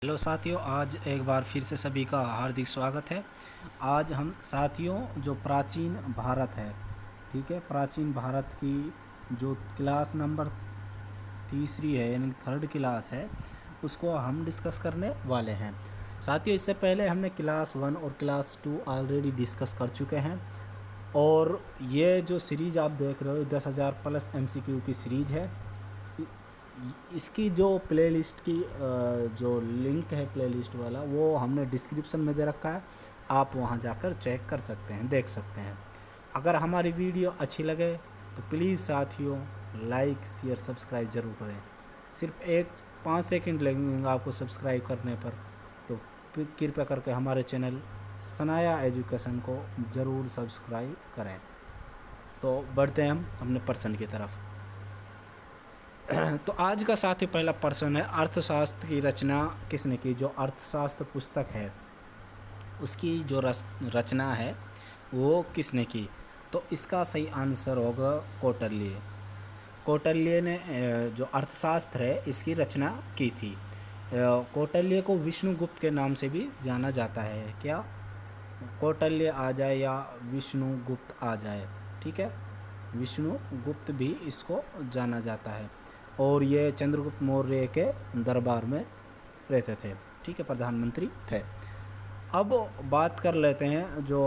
Hello साथियों, आज एक बार फिर से सभी का हार्दिक स्वागत है। आज हम साथियों जो प्राचीन भारत है, ठीक है, प्राचीन भारत की जो क्लास नंबर तीसरी है यानी थर्ड क्लास है, उसको हम डिस्कस करने वाले हैं। साथियों, इससे पहले हमने क्लास 1 और क्लास 2 ऑलरेडी डिस्कस कर चुके हैं। और ये जो सीरीज़ आप देख रहे हो 10,000 प्लस MCQ की सीरीज़ है। इसकी जो प्लेलिस्ट की जो लिंक है प्लेलिस्ट वाला, वो हमने डिस्क्रिप्शन में दे रखा है। आप वहां जाकर चेक कर सकते हैं, देख सकते हैं। अगर हमारी वीडियो अच्छी लगे तो प्लीज़ साथियों लाइक शेयर सब्सक्राइब ज़रूर करें। सिर्फ 5 सेकंड लगेंगे आपको सब्सक्राइब करने पर, तो कृपया करके हमारे चैनल सनाया एजुकेशन को ज़रूर सब्सक्राइब करें। तो बढ़ते हैं हम अपने पर्सन की तरफ। तो आज का साथी पहला प्रश्न है, अर्थशास्त्र की रचना किसने की? जो अर्थशास्त्र पुस्तक है उसकी जो रचना है वो किसने की? तो इसका सही आंसर होगा कौटिल्य। कौटिल्य ने जो अर्थशास्त्र है इसकी रचना की थी। कौटिल्य को विष्णुगुप्त के नाम से भी जाना जाता है। क्या कौटिल्य आ जाए या विष्णुगुप्त आ जाए, ठीक है, विष्णुगुप्त भी इसको जाना जाता है। और ये चंद्रगुप्त मौर्य के दरबार में रहते थे, ठीक है, प्रधानमंत्री थे। अब बात कर लेते हैं जो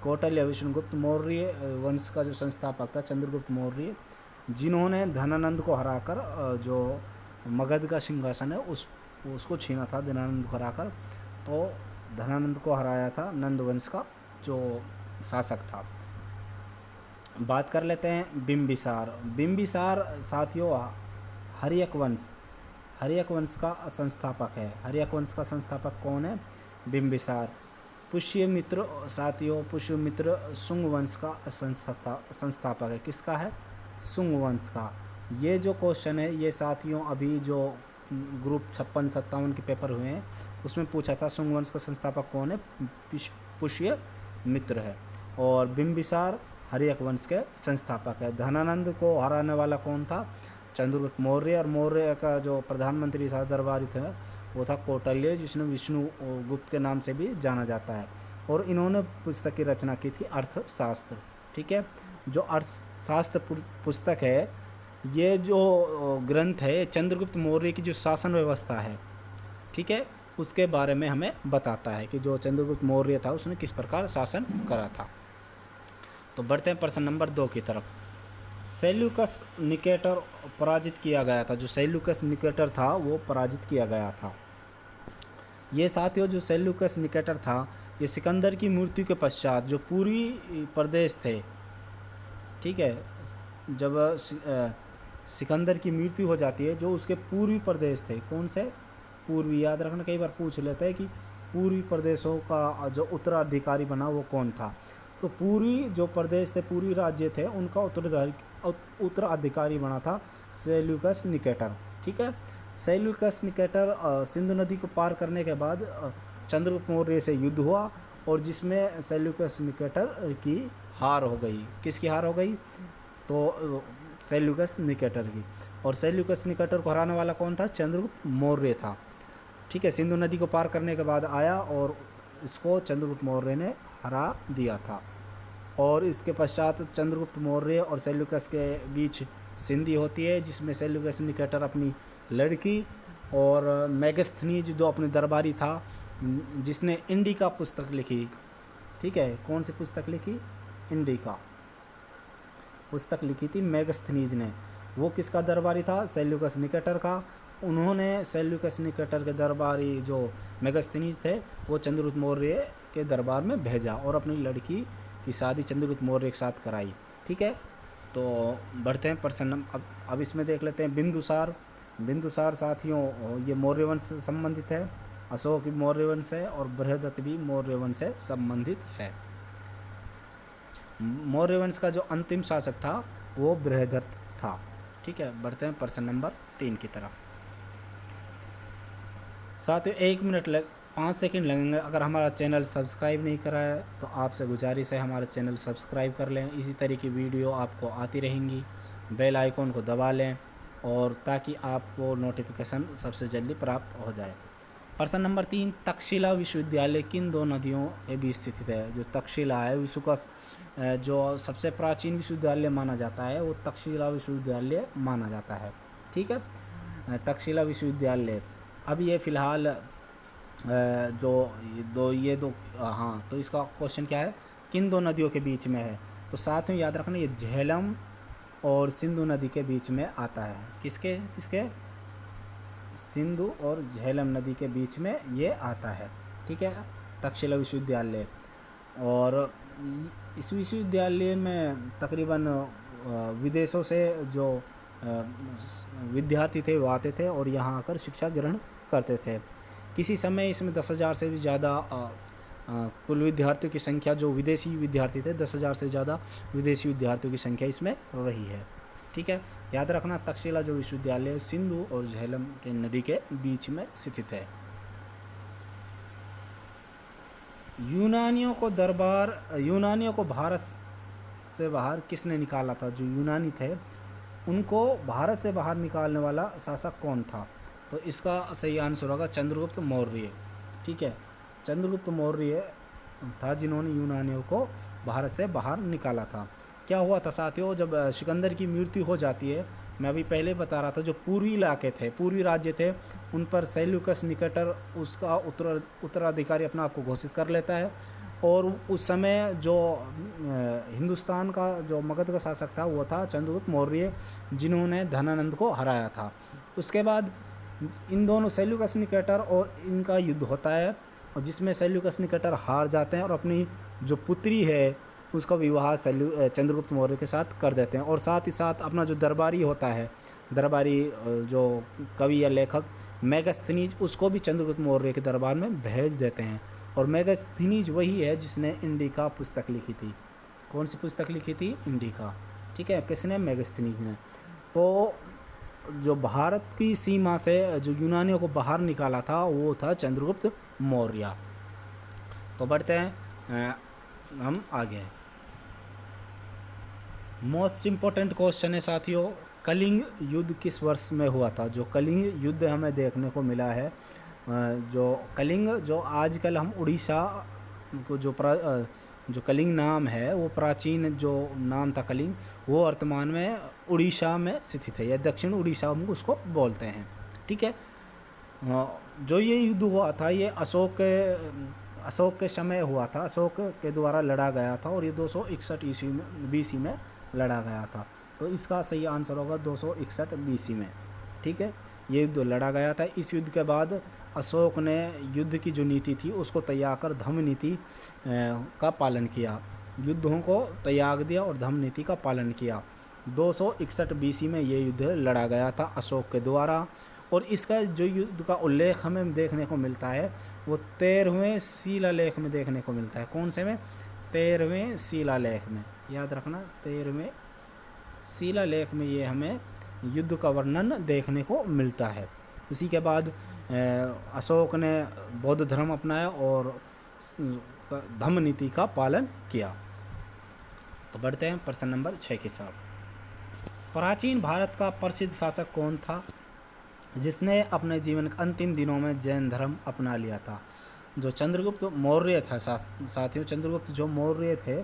कौटिल्य विष्णुगुप्त मौर्य वंश का जो संस्थापक था चंद्रगुप्त मौर्य, जिन्होंने धनानंद को हराकर जो मगध का सिंहासन है उसको छीना था धनानंद को हराकर। तो धनानंद को हराया था नंद वंश का जो शासक था। बात कर लेते हैं बिंबिसार। बिंबिसार साथियों हर्यक वंश का संस्थापक है। हर्यक वंश का संस्थापक कौन है? बिंबिसार। पुष्यमित्र साथियों, पुष्यमित्र शुंग वंश का संस्थापक है। किसका है? शुंग वंश का। ये जो क्वेश्चन है ये साथियों अभी जो ग्रुप 56-57 के पेपर हुए हैं उसमें पूछा था, शुंग वंश का संस्थापक कौन है? पुष्यमित्र है। और बिंबिसार हर्यक वंश के संस्थापक है। धनानंद को हराने वाला कौन था? चंद्रगुप्त मौर्य। और मौर्य का जो प्रधानमंत्री था, दरबारी था, वो था कौटिल्य, जिसने विष्णुगुप्त के नाम से भी जाना जाता है। और इन्होंने पुस्तक की रचना की थी अर्थशास्त्र, ठीक है। जो अर्थशास्त्र पुस्तक है, ये जो ग्रंथ है चंद्रगुप्त मौर्य की जो शासन व्यवस्था है, ठीक है, उसके बारे में हमें बताता है कि जो चंद्रगुप्त मौर्य था उसने किस प्रकार शासन करा था। तो बढ़ते हैं प्रश्न नंबर 2 की तरफ। सेल्यूकस निकेटर पराजित किया गया था। जो सेल्यूकस निकेटर था वो पराजित किया गया था। ये साथियों जो सेल्यूकस निकेटर था, ये सिकंदर की मृत्यु के पश्चात जो पूर्वी प्रदेश थे, ठीक है, जब सिकंदर की मृत्यु हो जाती है, जो उसके पूर्वी प्रदेश थे, कौन से पूर्वी, याद रखना, कई बार पूछ लेते हैं कि पूर्वी प्रदेशों का जो उत्तराधिकारी बना वो कौन था। तो पूर्वी जो प्रदेश थे, पूर्वी राज्य थे, उनका उत्तराधिकारी बना था सेल्यूकस निकेटर, ठीक है। सेल्यूकस निकेटर सिंधु नदी को पार करने के बाद चंद्रगुप्त मौर्य से युद्ध हुआ और जिसमें सेल्यूकस निकेटर की हार हो गई। किसकी हार हो गई? तो सेल्यूकस निकेटर की। और सेल्यूकस निकेटर को हराने वाला कौन था? चंद्रगुप्त मौर्य था, ठीक है। सिंधु नदी को पार करने के बाद आया और इसको चंद्रगुप्त मौर्य ने हरा दिया था। और इसके पश्चात चंद्रगुप्त मौर्य और सेल्यूकस के बीच संधि होती है, जिसमें सेल्यूकस निकेटर अपनी लड़की और मेगस्थनीज जो अपने दरबारी था, जिसने इंडिका पुस्तक लिखी, ठीक है, कौन सी पुस्तक लिखी? इंडिका पुस्तक लिखी थी मेगस्थनीज ने। वो किसका दरबारी था? सेल्यूकस निकेटर का। उन्होंने सेल्यूकस निकेटर के दरबारी जो मेगस्थनीज थे वो चंद्रगुप्त मौर्य के दरबार में भेजा और अपनी लड़की की शादी चंद्रगुप्त मौर्य के साथ कराई, ठीक है। तो बढ़ते हैं प्रश्न अब इसमें देख लेते हैं बिंदुसार। बिंदुसार साथियों ये मौर्य वंश से संबंधित है, अशोक भी मौर्य वंश है और बृहदत्त भी मौर्य वंश से संबंधित है। मौर्य वंश का जो अंतिम शासक था वो बृहदत्त था, ठीक है। बढ़ते हैं प्रश्न नंबर 3 की तरफ। साथियों 5 सेकंड लगेंगे। अगर हमारा चैनल सब्सक्राइब नहीं करा है तो आपसे गुजारिश है हमारा चैनल सब्सक्राइब कर लें। इसी तरह की वीडियो आपको आती रहेंगी। बेल आइकॉन को दबा लें और ताकि आपको नोटिफिकेशन सबसे जल्दी प्राप्त हो जाए। प्रश्न नंबर 3, तक्षशिला विश्वविद्यालय किन दो नदियों के बीच स्थित है? जो तक्षशिला है विश्व का जो सबसे प्राचीन विश्वविद्यालय माना जाता है वो तक्षशिला विश्वविद्यालय माना जाता है। ठीक है, तक्षशिला विश्वविद्यालय। अब ये फ़िलहाल जो ये दो हाँ, तो इसका क्वेश्चन क्या है, किन दो नदियों के बीच में है? तो साथ में याद रखना ये झेलम और सिंधु नदी के बीच में आता है। किसके किसके? सिंधु और झेलम नदी के बीच में ये आता है। ठीक है, तक्षशिला विश्वविद्यालय। और इस विश्वविद्यालय में तकरीबन विदेशों से जो विद्यार्थी थे वो आते थे और यहाँ आकर शिक्षा ग्रहण करते थे। किसी समय इसमें 10,000 से भी ज़्यादा कुल विद्यार्थियों की संख्या, जो विदेशी विद्यार्थी थे 10,000 से ज़्यादा विदेशी विद्यार्थियों की संख्या इसमें रही है। ठीक है, याद रखना तक्षशिला जो विश्वविद्यालय सिंधु और झेलम के नदी के बीच में स्थित है। यूनानियों को भारत से बाहर किसने निकाला था? जो यूनानी थे उनको भारत से बाहर निकालने वाला शासक कौन था? तो इसका सही आंसर होगा चंद्रगुप्त मौर्य। ठीक है, चंद्रगुप्त मौर्य था जिन्होंने यूनानियों को भारत से बाहर निकाला था। क्या हुआ था साथियों, जब सिकंदर की मृत्यु हो जाती है, मैं अभी पहले बता रहा था, जो पूर्वी इलाके थे, पूर्वी राज्य थे, उन पर सेल्यूकस निकेटर उसका उत्तराधिकारी अपना आपको घोषित कर लेता है। और उस समय जो हिंदुस्तान का जो मगध का शासक था वो था चंद्रगुप्त मौर्य, जिन्होंने धनानंद को हराया था। उसके बाद इन दोनों सेल्यूकस निकेटर और इनका युद्ध होता है, और जिसमें सेल्यूकस निकेटर हार जाते हैं और अपनी जो पुत्री है उसका विवाह चंद्रगुप्त मौर्य के साथ कर देते हैं। और साथ ही साथ अपना जो दरबारी होता है, दरबारी जो कवि या लेखक मेगास्थनीज, उसको भी चंद्रगुप्त मौर्य के दरबार में भेज देते हैं। और मेगास्थनीज वही है जिसने इंडिका पुस्तक लिखी थी। कौन सी पुस्तक लिखी थी? इंडिका। ठीक है, किसने? मेगास्थनीज ने। तो जो भारत की सीमा से जो यूनानियों को बाहर निकाला था वो था चंद्रगुप्त मौर्य। तो बढ़ते हैं हम आगे। मोस्ट इम्पोर्टेंट क्वेश्चन है साथियों, कलिंग युद्ध किस वर्ष में हुआ था? जो कलिंग युद्ध हमें देखने को मिला है, जो कलिंग, जो आजकल हम उड़ीसा को जो कलिंग नाम है वो प्राचीन जो नाम था कलिंग, वो वर्तमान में उड़ीसा में स्थित है, या दक्षिण उड़ीसा हम उसको बोलते हैं। ठीक है, जो ये युद्ध हुआ था ये अशोक के समय हुआ था, अशोक के द्वारा लड़ा गया था, और ये 261 ईस्वी में BC में लड़ा गया था। तो इसका सही आंसर होगा 261 BC में। ठीक है, ये युद्ध लड़ा गया था। इस युद्ध के बाद अशोक ने युद्ध की जो नीति थी उसको त्याग कर धम्म नीति का पालन किया, युद्धों को त्याग दिया और धम्म नीति का पालन किया। 261 BC में ये युद्ध लड़ा गया था अशोक के द्वारा। और इसका जो युद्ध का उल्लेख हमें देखने को मिलता है वो 13वें शिलालेख में देखने को मिलता है। कौन से में? 13वें शिलालेख में। याद रखना 13वें शिलालेख में ये हमें युद्ध का वर्णन देखने को मिलता है। उसी के बाद अशोक ने बौद्ध धर्म अपनाया और धम्म नीति का पालन किया। तो बढ़ते हैं प्रश्न नंबर 6 के साथ। प्राचीन भारत का प्रसिद्ध शासक कौन था जिसने अपने जीवन के अंतिम दिनों में जैन धर्म अपना लिया था? जो चंद्रगुप्त मौर्य था साथियों, चंद्रगुप्त जो मौर्य थे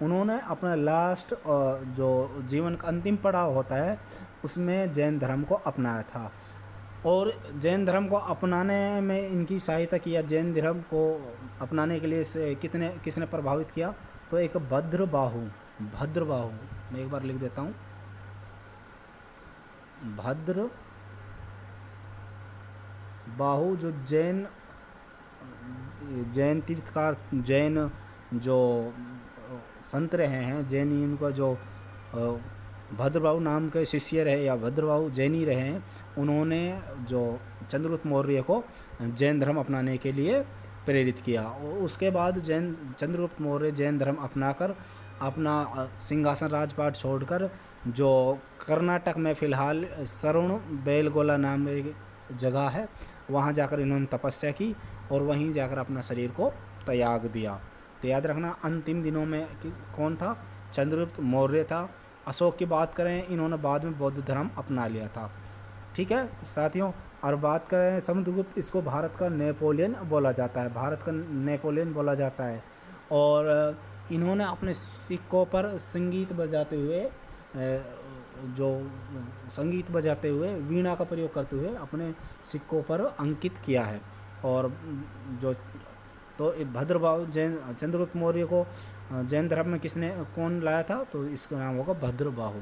उन्होंने अपना लास्ट जो जीवन का अंतिम पड़ाव होता है उसमें जैन धर्म को अपनाया था। और जैन धर्म को अपनाने में इनकी सहायता किया, जैन धर्म को अपनाने के लिए से किसने प्रभावित किया? तो एक भद्रबाहु, मैं एक बार लिख देता हूँ, भद्रबाहु जो जैन तीर्थकार, जैन जो संत रहे हैं, जैनी उनका जो भद्रबाहु नाम के शिष्य रहे या भद्रबाहु जैनी रहे हैं, उन्होंने जो चंद्रगुप्त मौर्य को जैन धर्म अपनाने के लिए प्रेरित किया। और उसके बाद चंद्रगुप्त मौर्य जैन धर्म अपनाकर अपना सिंहासन राजपाट छोड़कर जो कर्नाटक में फ़िलहाल सरुण बेलगोला नाम एक जगह है, वहाँ जाकर इन्होंने तपस्या की और वहीं जाकर अपना शरीर को त्याग दिया। तो याद रखना अंतिम दिनों में कौन था? चंद्रगुप्त मौर्य था। अशोक की बात करें, इन्होंने बाद में बौद्ध धर्म अपना लिया था। ठीक है साथियों, और बात करें समुद्रगुप्त, इसको भारत का नेपोलियन बोला जाता है, भारत का नेपोलियन बोला जाता है। और इन्होंने अपने सिक्कों पर संगीत बजाते हुए जो संगीत बजाते हुए वीणा का प्रयोग करते हुए अपने सिक्कों पर अंकित किया है। और जो तो भद्रबाहु जैन चंद्रगुप्त मौर्य को जैन धर्म में किसने कौन लाया था, तो इसका नाम होगा भद्रबाहु।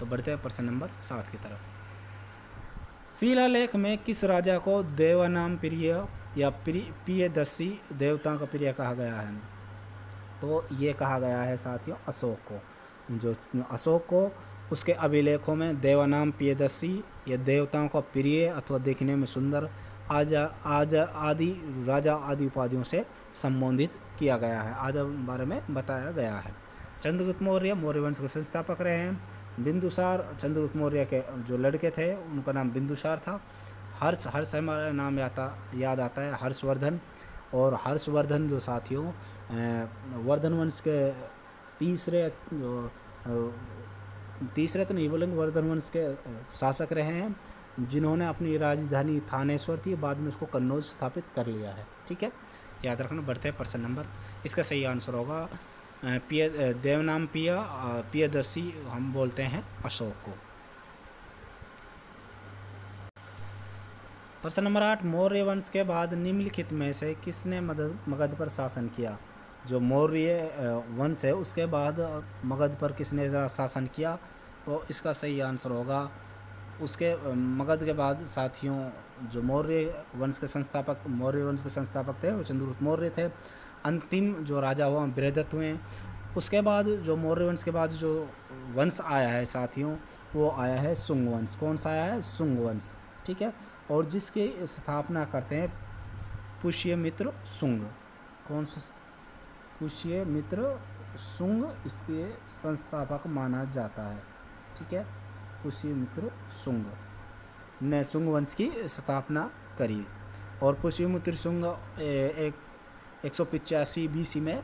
तो बढ़ते हैं प्रश्न नंबर 7 की तरफ। शिलालेख में किस राजा को देवानाम प्रिय या प्रियदर्शी देवता का प्रिय कहा गया है? तो ये कहा गया है साथियों अशोक को। जो अशोक को उसके अभिलेखों में देवानाम प्रियदर्शी या देवताओं का प्रिय अथवा देखने में सुंदर आदि राजा आदि उपाधियों से संबोधित किया गया है, आदि बारे में बताया गया है। चंद्रगुप्त मौर्य मौर्य वंश के संस्थापक रहे हैं। बिंदुसार चंद्रगुप्त मौर्य के जो लड़के थे उनका नाम बिंदुसार था। हर्ष हमारा नाम याद आता है, हर्षवर्धन। और हर्षवर्धन जो साथियों वर्धन वंश के तीसरे तो नहीं बोलेंगे, वर्धन वंश के शासक रहे हैं, जिन्होंने अपनी राजधानी थानेश्वर थी, बाद में उसको कन्नौज स्थापित कर लिया है। ठीक है, याद रखना। बढ़ते हैं प्रश्न नंबर, इसका सही आंसर होगा देवनाम प्रियदर्शी हम बोलते हैं अशोक को। प्रश्न नंबर 8, मौर्य वंश के बाद निम्नलिखित में से किसने मगध पर शासन किया? जो मौर्य वंश है उसके बाद मगध पर किसने शासन किया? तो इसका सही आंसर होगा उसके मगध के बाद साथियों जो मौर्य वंश के संस्थापक थे वो चंद्रगुप्त मौर्य थे। अंतिम जो राजा हुआ बृहदत्त हुए। उसके बाद जो मौर्य वंश के बाद जो वंश आया है साथियों वो आया है शुंग वंश। कौन सा आया है? शुंग वंश। ठीक है, और जिसकी स्थापना करते हैं पुष्यमित्र शुंग। कौन सा? पुष्यमित्र शुंग इसके संस्थापक माना जाता है। ठीक है, पुष्यमित्र शुंग ने शुंग वंश की स्थापना करी। और पुष्यमित्र शुंग 185 BC में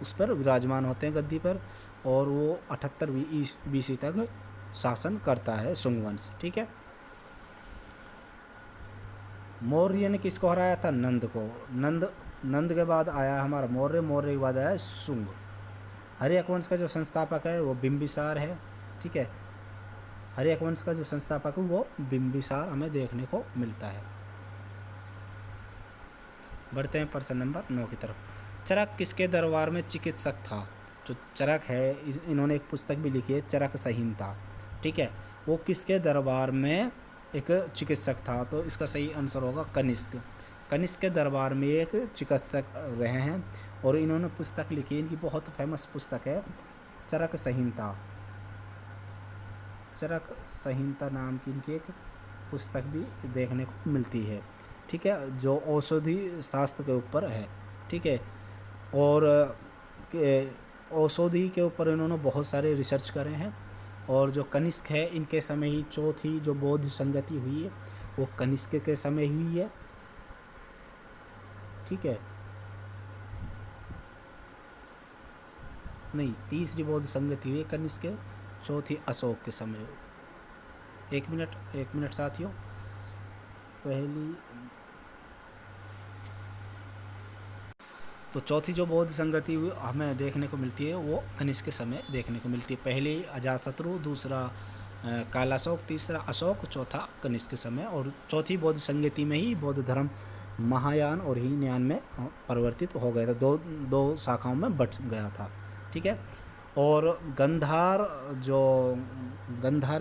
उस पर विराजमान होते हैं गद्दी पर, और वो 78 BC तक शासन करता है शुंग वंश। ठीक है, मौर्य ने किसको हराया था? नंद को। नंद के बाद आया हमारा मौर्य के बाद आया शुंग। हर्यक वंश का जो संस्थापक है वो बिंबिसार है। ठीक है, हर्यक वंश का जो संस्थापक है वो बिंबिसार हमें देखने को मिलता है। बढ़ते हैं प्रश्न नंबर 9 की तरफ। चरक किसके दरबार में चिकित्सक था? जो चरक है इन्होंने एक पुस्तक भी लिखी है, चरक संहिता। ठीक है, वो किसके दरबार में एक चिकित्सक था? तो इसका सही आंसर होगा कनिष्क। कनिष्क के दरबार में एक चिकित्सक रहे हैं और इन्होंने पुस्तक लिखी, इनकी बहुत फेमस पुस्तक है चरक संहिता। चरक संहिता नाम की इनकी एक पुस्तक भी देखने को मिलती है। ठीक है, जो औषधि शास्त्र के ऊपर है। ठीक है, और औषधि के ऊपर इन्होंने बहुत सारे रिसर्च करे हैं। और जो कनिष्क है इनके समय ही चौथी जो बौद्ध संगति हुई है वो कनिष्क के समय हुई है। ठीक है, नहीं, तीसरी बौद्ध संगति हुई है कनिष्क के, चौथी अशोक के समय। एक मिनट साथियों, पहली तो चौथी जो बौद्ध संगति हमें देखने को मिलती है वो कनिष्क के समय देखने को मिलती है। पहली अजातशत्रु, दूसरा कालाशोक, तीसरा अशोक, चौथा कनिष्क के समय। और चौथी बौद्ध संगति में ही बौद्ध धर्म महायान और हीनयान में परिवर्तित हो गया था, दो शाखाओं में बट गया था। ठीक है, और गंधार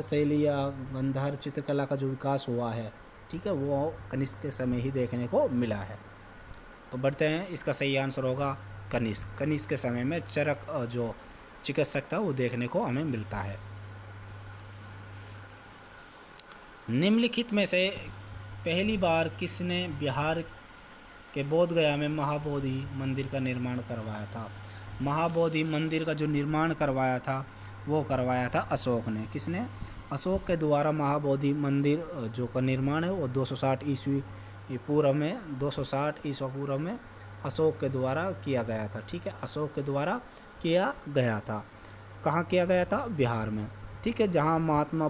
शैली या गंधार चित्रकला का जो विकास हुआ है, ठीक है, वो कनिष्क के समय ही देखने को मिला है। तो बढ़ते हैं, इसका सही आंसर होगा कनिष्क। कनिष्क के समय में चरक जो चिकित्सक था वो देखने को हमें मिलता है। निम्नलिखित में से पहली बार किसने बिहार के बोध गया में महाबोधि मंदिर का निर्माण करवाया था? महाबोधि मंदिर का जो निर्माण करवाया था वो करवाया था अशोक ने। किसने? अशोक के द्वारा महाबोधि मंदिर जो का निर्माण है वो 260 ईस्वी पूर्व में अशोक के द्वारा किया गया था। ठीक है, अशोक के द्वारा किया गया था। कहाँ किया गया था? बिहार में। ठीक है, यहाँ महात्मा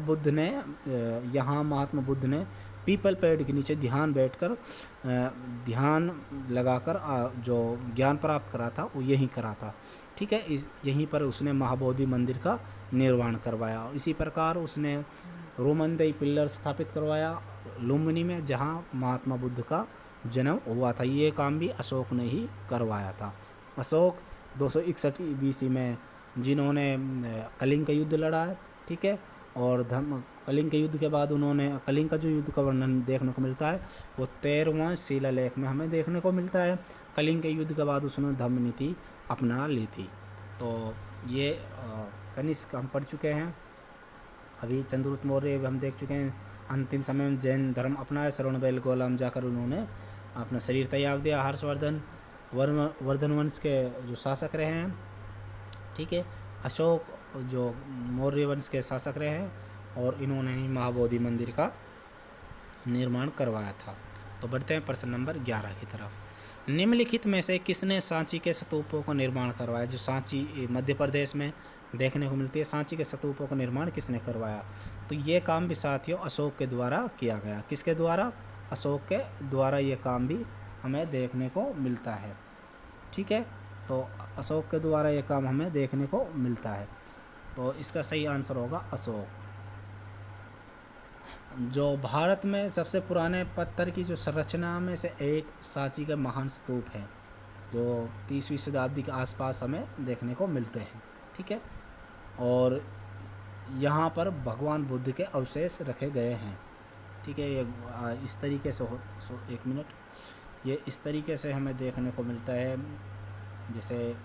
बुद्ध ने पीपल पेड़ के नीचे ध्यान लगाकर जो ज्ञान प्राप्त करा था वो यहीं करा था। ठीक है, यहीं पर उसने महाबोधि मंदिर का निर्माण करवाया। इसी प्रकार उसने रोमन दई पिल्लर स्थापित करवाया लुम्बिनी में, जहाँ महात्मा बुद्ध का जन्म हुआ था। ये काम भी अशोक ने ही करवाया था। अशोक 261 BC में जिन्होंने कलिंग का युद्ध लड़ा है, ठीक है, और कलिंग के युद्ध के बाद उन्होंने कलिंग का जो युद्ध का वर्णन देखने को मिलता है वो 13वां शिलालेख में हमें देखने को मिलता है। कलिंग के युद्ध के बाद उसने धम्म नीति अपना ली थी। तो ये कनिष्क हम पढ़ चुके हैं। अभी चंद्रगुप्त मौर्य हम देख चुके हैं। अंतिम समय में जैन धर्म अपनाया, श्रवणबेल गोलम जाकर उन्होंने अपना शरीर त्याग दिया। हर्षवर्धन वर्धन वंश के जो शासक रहे हैं, ठीक है, अशोक जो मौर्य वंश के शासक रहे हैं, और इन्होंने ही महाबोधि मंदिर का निर्माण करवाया था। तो बढ़ते हैं प्रश्न नंबर 11 की तरफ। निम्नलिखित में से किसने सांची के स्तूपों का निर्माण करवाया? जो सांची मध्य प्रदेश में देखने को मिलती है, सांची के स्तूपों का निर्माण किसने करवाया? तो ये काम भी साथियों अशोक के द्वारा किया गया। किसके द्वारा? अशोक के द्वारा ये काम भी हमें देखने को मिलता है। ठीक है, तो अशोक के द्वारा ये काम हमें देखने को मिलता है। तो इसका सही आंसर होगा अशोक। जो भारत में सबसे पुराने पत्थर की जो संरचना में से एक सांची का महान स्तूप है, जो 30वीं शताब्दी के आसपास हमें देखने को मिलते हैं। ठीक है, और यहाँ पर भगवान बुद्ध के अवशेष रखे गए हैं। ठीक है, ये इस तरीके से एक मिनट, ये इस तरीके से हमें देखने को मिलता है, जैसे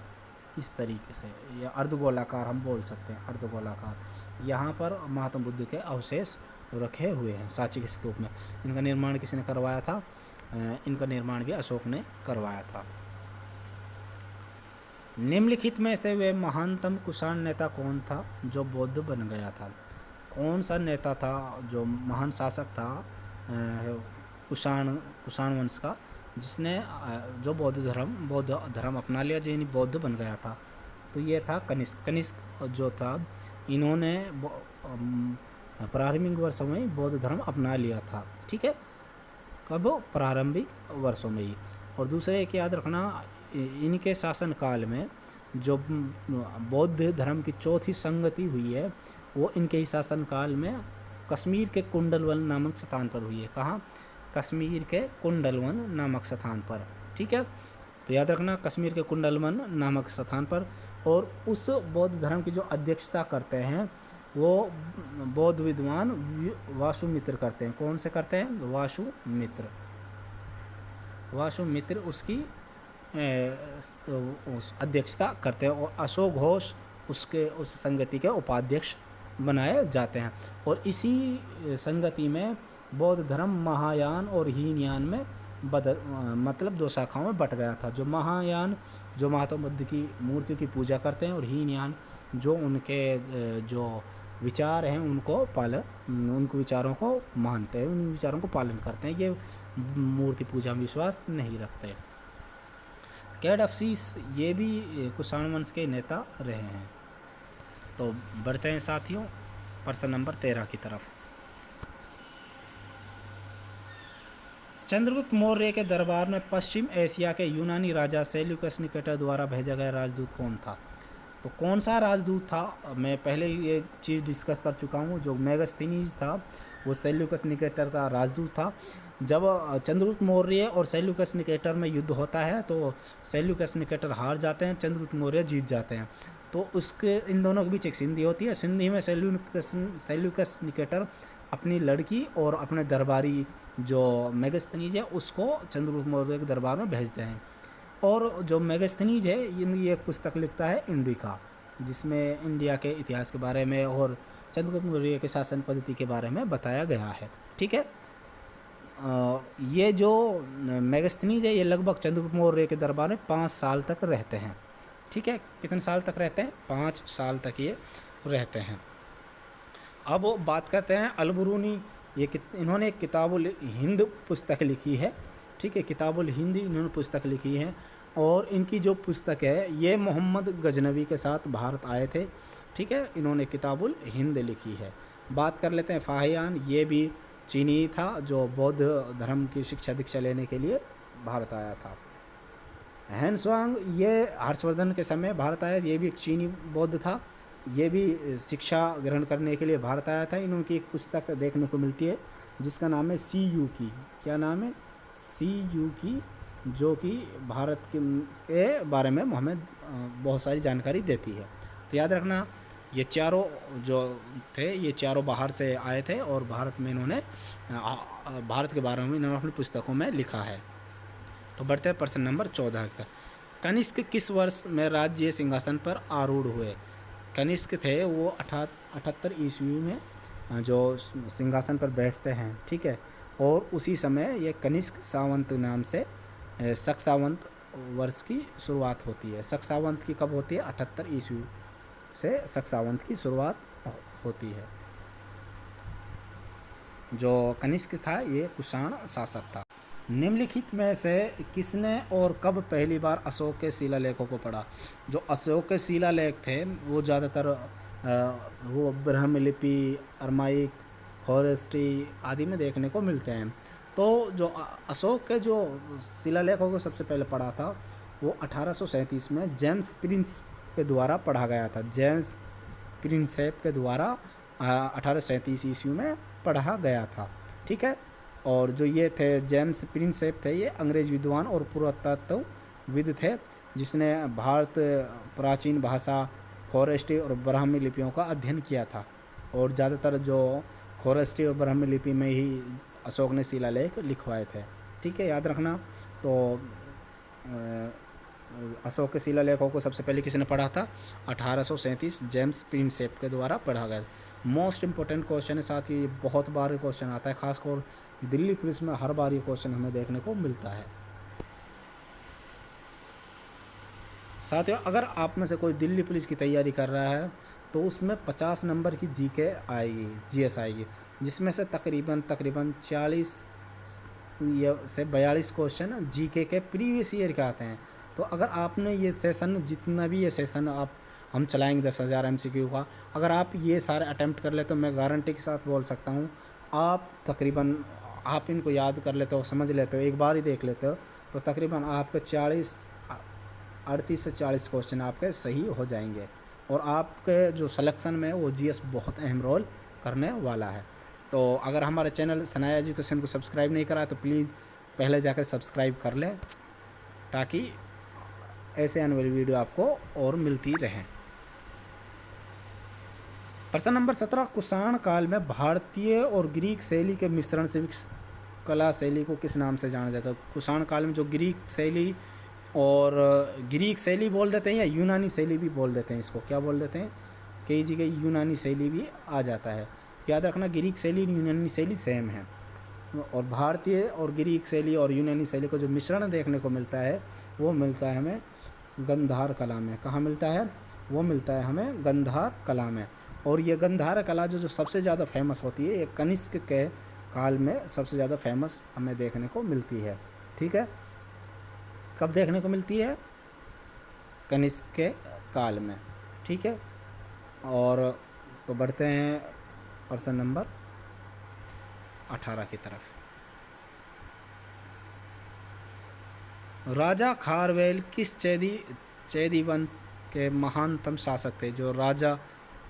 इस तरीके से, या अर्धगोलाकार हम बोल सकते हैं, अर्धगोलाकार। यहाँ पर महात्मा बुद्ध के अवशेष रखे हुए हैं सांची के स्तूप में। इनका निर्माण किसने करवाया था? इनका निर्माण भी अशोक ने करवाया था। निम्नलिखित में से वे महानतम कुषाण नेता कौन था जो बौद्ध बन गया था? कौन सा नेता था जो महान शासक था कुषाण वंश का, जिसने जो बौद्ध धर्म अपना लिया, जिन्हें बौद्ध बन गया था? तो ये था कनिष्क। कनिष्क जो था, इन्होंने प्रारंभिक वर्षों में ही बौद्ध धर्म अपना लिया था। ठीक है, कब? प्रारंभिक वर्षों में ही। और दूसरे एक याद रखना, इनके शासनकाल में जो बौद्ध धर्म की चौथी संगति हुई है वो इनके ही शासनकाल में कश्मीर के कुंडलवन नामक स्थान पर हुई है। कहाँ? कश्मीर के कुंडलवन नामक स्थान पर। ठीक है, तो याद रखना कश्मीर के कुंडलवन नामक स्थान पर। और उस बौद्ध धर्म की जो अध्यक्षता करते हैं वो बौद्ध विद्वान वासुमित्र करते हैं। कौन से करते हैं? वासुमित्र उसकी अध्यक्षता करते हैं, और अशोक घोष उस संगति के उपाध्यक्ष बनाए जाते हैं। और इसी संगति में बौद्ध धर्म महायान और हीनयान में मतलब दो शाखाओं में बट गया था। जो महायान जो महात्मा बुद्ध की मूर्ति की पूजा करते हैं, और हीनयान जो उनके जो विचार हैं उनके विचारों को मानते हैं, उन विचारों को पालन करते हैं। ये मूर्ति पूजा में विश्वास नहीं रखते। कैडफसीस ये भी कुषाण वंश के नेता रहे हैं। तो बढ़ते हैं साथियों प्रश्न नंबर 13 की तरफ। चंद्रगुप्त मौर्य के दरबार में पश्चिम एशिया के यूनानी राजा सेल्यूकस निकेटर द्वारा भेजा गया राजदूत कौन था? तो कौन सा राजदूत था? मैं पहले ये चीज़ डिस्कस कर चुका हूँ। जो मेगास्थनीज था वो सेल्यूकस निकेटर का राजदूत था। जब चंद्रगुप्त मौर्य और सेल्यूकस निकेटर में युद्ध होता है तो सेल्यूकस निकेटर हार जाते हैं, चंद्रगुप्त मौर्य जीत जाते हैं। तो उसके इन दोनों के बीच एक संधि होती है। संधि में सेल्यूकस निकेटर अपनी लड़की और अपने दरबारी जो मेगास्थनीज है उसको चंद्रगुप्त मौर्य के दरबार में भेजते हैं। और जो मेगास्थनीज है ये एक पुस्तक लिखता है इंडिका, जिसमें इंडिया के इतिहास के बारे में और चंद्रगुप्त मौर्य के शासन पद्धति के बारे में बताया गया है। ठीक है, ये जो मेगास्थनीज है ये लगभग चंद्रगुप्त मौर्य के दरबार में 5 साल तक रहते हैं। ठीक है, कितने साल तक रहते हैं? 5 साल तक ये रहते हैं। अब बात करते हैं अलबरूनी। इन्होंने एक किताबुल हिंद पुस्तक लिखी है। ठीक है, किताबुल हिंद इन्होंने पुस्तक लिखी है। और इनकी जो पुस्तक है ये मोहम्मद गजनवी के साथ भारत आए थे, ठीक है। इन्होंने किताबुल हिंद लिखी है। बात कर लेते हैं फाहियान, ये भी चीनी था जो बौद्ध धर्म की शिक्षा दीक्षा लेने के लिए भारत आया था। हैंसवांग ये हर्षवर्धन के समय भारत आया, ये भी एक चीनी बौद्ध था, ये भी शिक्षा ग्रहण करने के लिए भारत आया था। इनकी एक पुस्तक देखने को मिलती है जिसका नाम है सी यू की, क्या नाम है, सी यू की, जो कि भारत के बारे में हमें बहुत सारी जानकारी देती है। तो याद रखना ये चारों जो थे ये चारों बाहर से आए थे और भारत में इन्होंने भारत के बारे में इन्होंने अपनी पुस्तकों में लिखा है। तो बढ़ते हैं प्रश्न नंबर 14 पर। कनिष्क किस वर्ष में राज्य सिंहासन पर आरूढ़ हुए? कनिष्क थे वो 78 ईस्वी में जो सिंहासन पर बैठते हैं, ठीक है। और उसी समय ये कनिष्क सावंत नाम से शक सावंत वर्ष की शुरुआत होती है। शक सावंत की कब होती है? 78 ईस्वी से शक सावंत की शुरुआत होती है। जो कनिष्क था ये कुषाण शासक था। निम्नलिखित में से किसने और कब पहली बार अशोक के शिलालेखों को पढ़ा? जो अशोक के शिलालेख थे वो ज़्यादातर वो ब्रह्म लिपि, अरमाइक, खरोष्ठी आदि में देखने को मिलते हैं। तो जो अशोक के जो शिलालेखों को सबसे पहले पढ़ा था वो 1837 में जेम्स प्रिंस के द्वारा पढ़ा गया था। जेम्स प्रिंसेप के द्वारा 1837 ईस्वी में पढ़ा गया था, ठीक है। और जो ये थे जेम्स प्रिंसेप थे ये अंग्रेज विद्वान और पुरातत्वविद थे जिसने भारत प्राचीन भाषा खरोष्ठी और ब्राह्मी लिपियों का अध्ययन किया था। और ज़्यादातर जो खरोष्ठी और ब्राह्मी लिपि में ही अशोक ने शिलालेख लिखवाए थे, ठीक है, याद रखना। तो अशोक के शिलालेखों को सबसे पहले किसने पढ़ा था? 1837 जेम्स प्रिंसेप के द्वारा पढ़ा गया। मोस्ट इंपॉर्टेंट क्वेश्चन है साथ ही, बहुत बार क्वेश्चन आता है, खासकर दिल्ली पुलिस में हर बार ये क्वेश्चन हमें देखने को मिलता है। साथियों अगर आप में से कोई दिल्ली पुलिस की तैयारी कर रहा है तो उसमें 50 नंबर की जीके आएगी, जीएस आएगी, जिसमें से तकरीबन 40 से 42 क्वेश्चन जीके के प्रीवियस ईयर के आते हैं। तो अगर आपने ये सेशन, जितना भी ये सेशन हम चलाएंगे 10,000 MCQ का, अगर आप ये सारे अटैम्प्ट कर लेते तो मैं गारंटी के साथ बोल सकता हूँ आप तकरीबन आप इनको याद कर लेते हो, समझ लेते हो, एक बार ही देख लेते हो तो तकरीबन आपके 38 से 40 क्वेश्चन आपके सही हो जाएंगे। और आपके जो सिलेक्शन में वो जीएस बहुत अहम रोल करने वाला है। तो अगर हमारे चैनल सनाया एजुकेशन को सब्सक्राइब नहीं करा तो प्लीज़ पहले जाकर सब्सक्राइब कर लें ताकि ऐसे आने वाली वीडियो आपको और मिलती रहें। प्रश्न नंबर 17, कुषाण काल में भारतीय और ग्रीक शैली के मिश्रण से विकसित कला शैली को किस नाम से जाना जाता है? कुषाण काल में जो ग्रीक शैली और ग्रीक शैली बोल देते हैं या यूनानी शैली भी बोल देते हैं, इसको क्या बोल देते हैं, कई जगह यूनानी शैली भी आ जाता है। याद रखना ग्रीक शैली यूनानी शैली सेम है। और भारतीय और ग्रीक शैली और यूनानी शैली को जो मिश्रण देखने को मिलता है वो मिलता है हमें गंधार कला में। कहाँ मिलता है? वो मिलता है हमें गंधार कला में। और ये गंधार कला जो सबसे ज़्यादा फेमस होती है ये कनिष्क के काल में सबसे ज़्यादा फेमस हमें देखने को मिलती है, ठीक है। कब देखने को मिलती है? कनिष्क के काल में, ठीक है। और तो बढ़ते हैं प्रश्न नंबर 18 की तरफ। राजा खारवेल किस चैदी वंश के महानतम शासक थे? जो राजा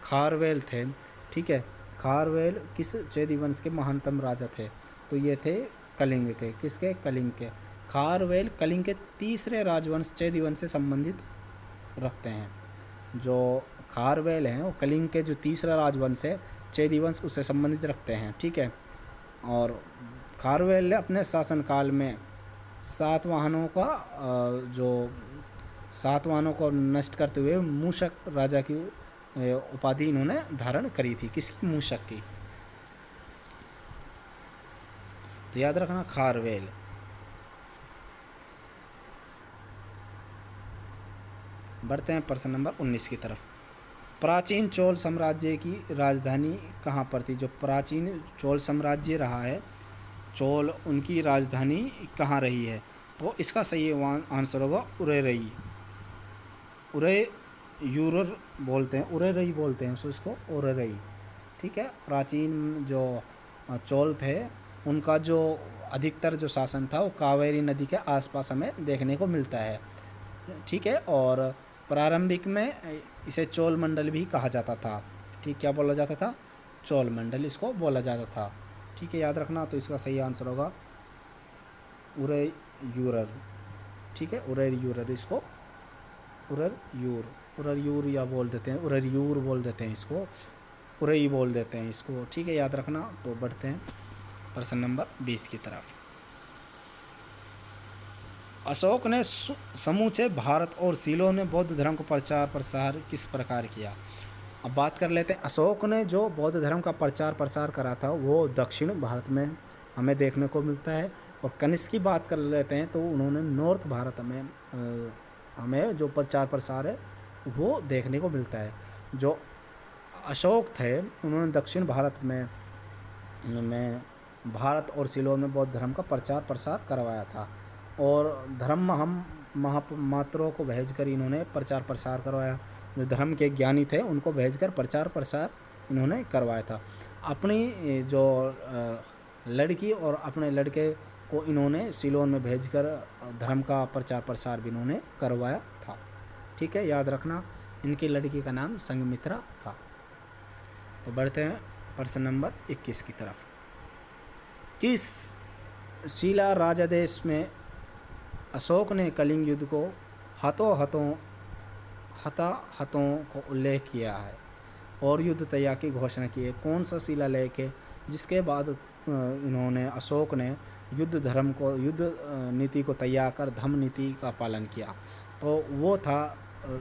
खारवेल थे, ठीक है, खारवेल किस चैदी वंश के महानतम राजा थे? तो ये थे कलिंग के। किसके? कलिंग के। खारवेल कलिंग के तीसरे राजवंश चैदी वंश से संबंधित रखते हैं। जो खारवेल हैं वो कलिंग के जो तीसरा राजवंश है चैदी वंश उससे संबंधित रखते हैं, ठीक है। और खारवेल ने अपने शासनकाल में सातवाहनों को नष्ट करते हुए मूषक राजा की उपाधि इन्होंने धारण करी थी। किसकी? मूषक की। तो याद रखना खारवेल। बढ़ते हैं प्रश्न नंबर 19 की तरफ। प्राचीन चोल साम्राज्य की राजधानी कहाँ पर थी? जो प्राचीन चोल साम्राज्य रहा है, चोल उनकी राजधानी कहाँ रही है? तो इसका सही आंसर होगा उरेरई। उरे यूरर बोलते हैं, उरेरई बोलते हैं इसको उरेरई। ठीक है, प्राचीन जो चोल थे उनका जो अधिकतर जो शासन था वो कावेरी नदी के आसपास हमें देखने को मिलता है। ठीक है, और प्रारंभिक में इसे चोल मंडल भी कहा जाता था। ठीक, क्या बोला जाता था? चोल मंडल इसको बोला जाता था। ठीक है, याद रखना। तो इसका सही आंसर होगा उरे यूरर। ठीक है, उरर यूरर, इसको उरर यूर या बोल देते हैं, उरर यूर बोल देते हैं इसको, उरई बोल देते हैं इसको। ठीक है, याद रखना। तो बढ़ते हैं प्रश्न नंबर 20 की तरफ। अशोक ने समूचे भारत और सीलों में बौद्ध धर्म को प्रचार प्रसार किस प्रकार किया? अब बात कर लेते हैं, अशोक ने जो बौद्ध धर्म का प्रचार प्रसार करा था वो दक्षिण भारत में हमें देखने को मिलता है। और कनिष्क की बात कर लेते हैं तो उन्होंने नॉर्थ भारत में हमें जो प्रचार प्रसार है वो देखने को मिलता है। जो अशोक थे उन्होंने दक्षिण भारत में भारत और सीलोन में बौद्ध धर्म का प्रचार प्रसार करवाया था। और धर्म हम महामात्रों को भेजकर इन्होंने प्रचार प्रसार करवाया। जो धर्म के ज्ञानी थे उनको भेजकर प्रचार प्रसार इन्होंने करवाया था। अपनी जो लड़की और अपने लड़के को इन्होंने सीलोन में भेजकर धर्म का प्रचार प्रसार भी इन्होंने करवाया था। ठीक है, याद रखना। इनकी लड़की का नाम संघमित्रा था। तो बढ़ते हैं प्रश्न नंबर 21 की तरफ। किस शीला राजादेश में अशोक ने कलिंग युद्ध को हताहतों को उल्लेख किया है और युद्ध त्याग की घोषणा की है? कौन सा शिलालेख है जिसके बाद इन्होंने अशोक ने युद्ध नीति को त्याग कर धम्म नीति का पालन किया? तो वो था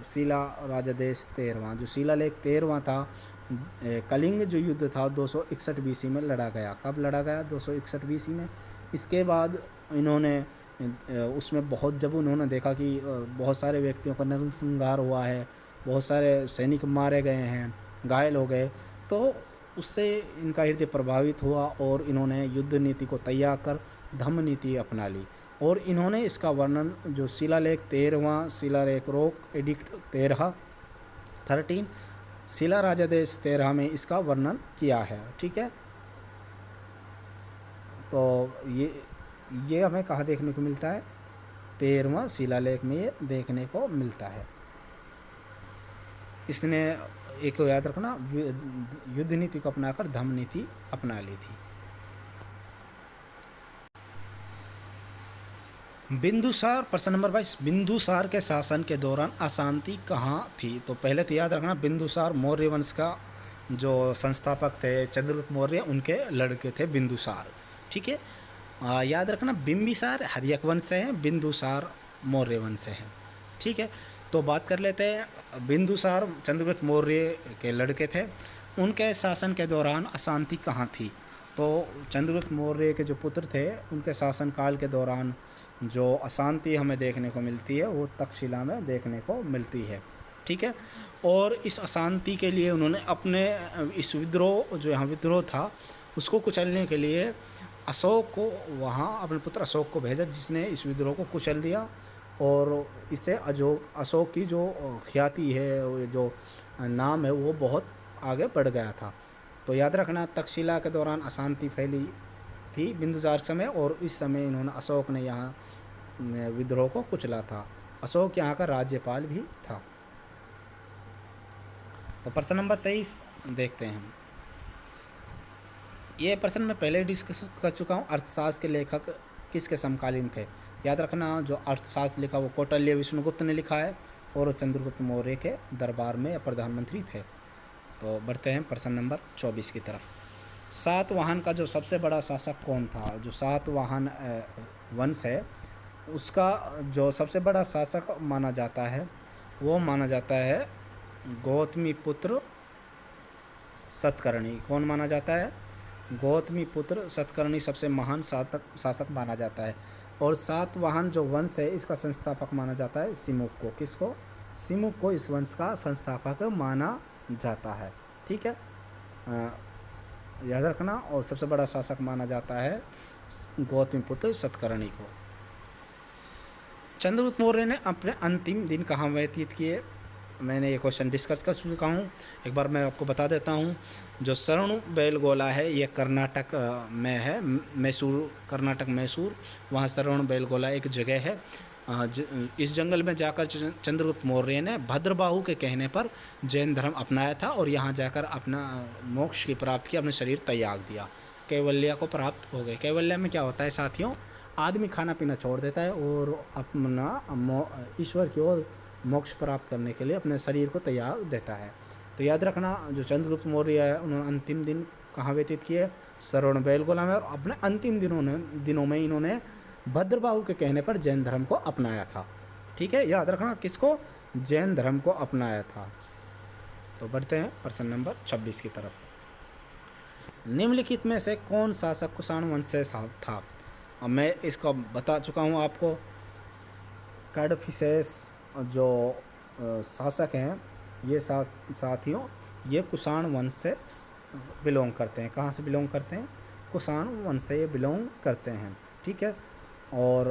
शीला राजादेश 13वां। जो शिलालेख 13वां था, कलिंग जो युद्ध था 261 बीसी में लड़ा गया। कब लड़ा गया? 261 बीसी में। इसके बाद इन्होंने उसमें जब उन्होंने देखा कि बहुत सारे व्यक्तियों का नरसंहार हुआ है, बहुत सारे सैनिक मारे गए हैं, घायल हो गए, तो उससे इनका हृदय प्रभावित हुआ और इन्होंने युद्ध नीति को त्याग कर धम्म नीति अपना ली। और इन्होंने इसका वर्णन जो शिलालेख 13वां, शिलालेख रोक एडिक्ट 13 शिला राजादेश 13 में इसका वर्णन किया है। ठीक है, तो ये हमें कहाँ देखने को मिलता है? 13वां शिलालेख में ये देखने को मिलता है। इसने एक को याद रखना, युद्ध नीति को अपनाकर धम्म नीति अपना ली थी। बिंदुसार, प्रश्न नंबर 22। बिंदुसार के शासन के दौरान अशांति कहाँ थी? तो पहले तो याद रखना, बिंदुसार मौर्य वंश का जो संस्थापक थे चंद्रगुप्त मौर्य, उनके लड़के थे बिंदुसार। ठीक है, याद रखना, बिंबिसार हर्यक वंश से हैं, बिंदुसार मौर्य वंश से हैं। ठीक है, तो बात कर लेते हैं। बिंदुसार चंद्रगुप्त मौर्य के लड़के थे। उनके शासन के दौरान अशांति कहाँ थी? तो चंद्रगुप्त मौर्य के जो पुत्र थे उनके शासनकाल के दौरान जो अशांति हमें देखने को मिलती है वो तक्षशिला में देखने को मिलती है। ठीक है, और इस अशांति के लिए उन्होंने अपने इस विद्रोह, जो यहाँ विद्रोह था, उसको कुचलने के लिए अशोक को वहाँ अपने पुत्र अशोक को भेजा, जिसने इस विद्रोह को कुचल दिया। और इससे अशोक की जो ख्याति है, जो नाम है, वो बहुत आगे बढ़ गया था। तो याद रखना, तक्षशिला के दौरान अशांति फैली थी बिंदुसार समय, और इस समय इन्होंने अशोक ने यहाँ विद्रोह को कुचला था। अशोक यहाँ का राज्यपाल भी था। तो प्रश्न नंबर 23 देखते हैं। ये प्रश्न मैं पहले डिस्कस कर चुका हूँ। अर्थशास्त्र के लेखक किसके समकालीन थे? याद रखना, जो अर्थशास्त्र लिखा वो कौटिल्य विष्णुगुप्त ने लिखा है और चंद्रगुप्त मौर्य के दरबार में प्रधानमंत्री थे। तो बढ़ते हैं प्रश्न नंबर 24 की तरफ। सातवाहन का जो सबसे बड़ा शासक कौन था? जो सातवाहन वंश है उसका जो सबसे बड़ा शासक माना जाता है वो माना जाता है गौतमी पुत्र सतकर्णी। कौन माना जाता है? गौतमी पुत्र सतकर्णी सबसे महान शासक माना जाता है। और सातवाहन जो वंश है इसका संस्थापक माना जाता है सिमुक को। किसको? सिमुक को इस वंश का संस्थापक माना जाता है। ठीक है, याद रखना। और सबसे बड़ा शासक माना जाता है गौतमी पुत्र सतकर्णी को। चंद्रगुप्त मौर्य ने अपने अंतिम दिन कहाँ व्यतीत किए? मैंने ये क्वेश्चन डिस्कस कर चुका हूँ, एक बार मैं आपको बता देता हूँ। जो श्रवणबेलगोला है ये कर्नाटक में है, मैसूर, कर्नाटक मैसूर, वहाँ श्रवणबेलगोला एक जगह है। इस जंगल में जाकर चंद्रगुप्त मौर्य ने भद्रबाहु के कहने पर जैन धर्म अपनाया था और यहाँ जाकर अपना मोक्ष की प्राप्ति की, अपने शरीर त्याग दिया, कैवल्य को प्राप्त हो गए। कैवल्य में क्या होता है साथियों? आदमी खाना पीना छोड़ देता है और अपना ईश्वर की ओर मोक्ष प्राप्त करने के लिए अपने शरीर को त्याग देता है। तो याद रखना, जो चंद्रगुप्त मौर्य है उन्होंने अंतिम दिन कहाँ व्यतीत किए? श्रवणबेलगोला में। और अपने अंतिम दिनों में इन्होंने भद्रबाहु के कहने पर जैन धर्म को अपनाया था। ठीक है, याद रखना, किसको? जैन धर्म को अपनाया था। तो बढ़ते हैं प्रश्न नंबर 26 की तरफ। निम्नलिखित में से कौन शासक कुषाण वंश से था? अब मैं इसका बता चुका हूँ आपको। कैडफिसेस जो शासक हैं ये साथियों ये कुषाण वंश से बिलोंग करते हैं। कहाँ से बिलोंग करते हैं? कुषाण वंश से ये बिलोंग करते हैं। ठीक है, और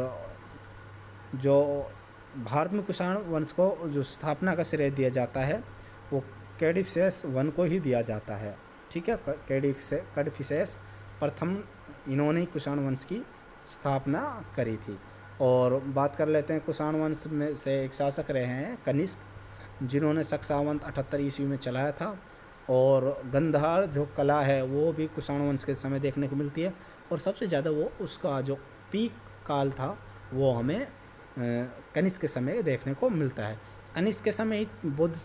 जो भारत में कुषाण वंश को जो स्थापना का श्रेय दिया जाता है वो कैडफिसेस वन को ही दिया जाता है। ठीक है, कैडफिसेस प्रथम इन्होंने कुषाण वंश की स्थापना करी थी। और बात कर लेते हैं, कुषाण वंश में से एक शासक रहे हैं कनिष्क, जिन्होंने शक सावंत 78 ईस्वी में चलाया था। और गंधार जो कला है वो भी कुषाण वंश के समय देखने को मिलती है। और सबसे ज़्यादा वो उसका जो पीक काल था वो हमें कनिष्क के समय देखने को मिलता है। कनिष्क के समय बौद्ध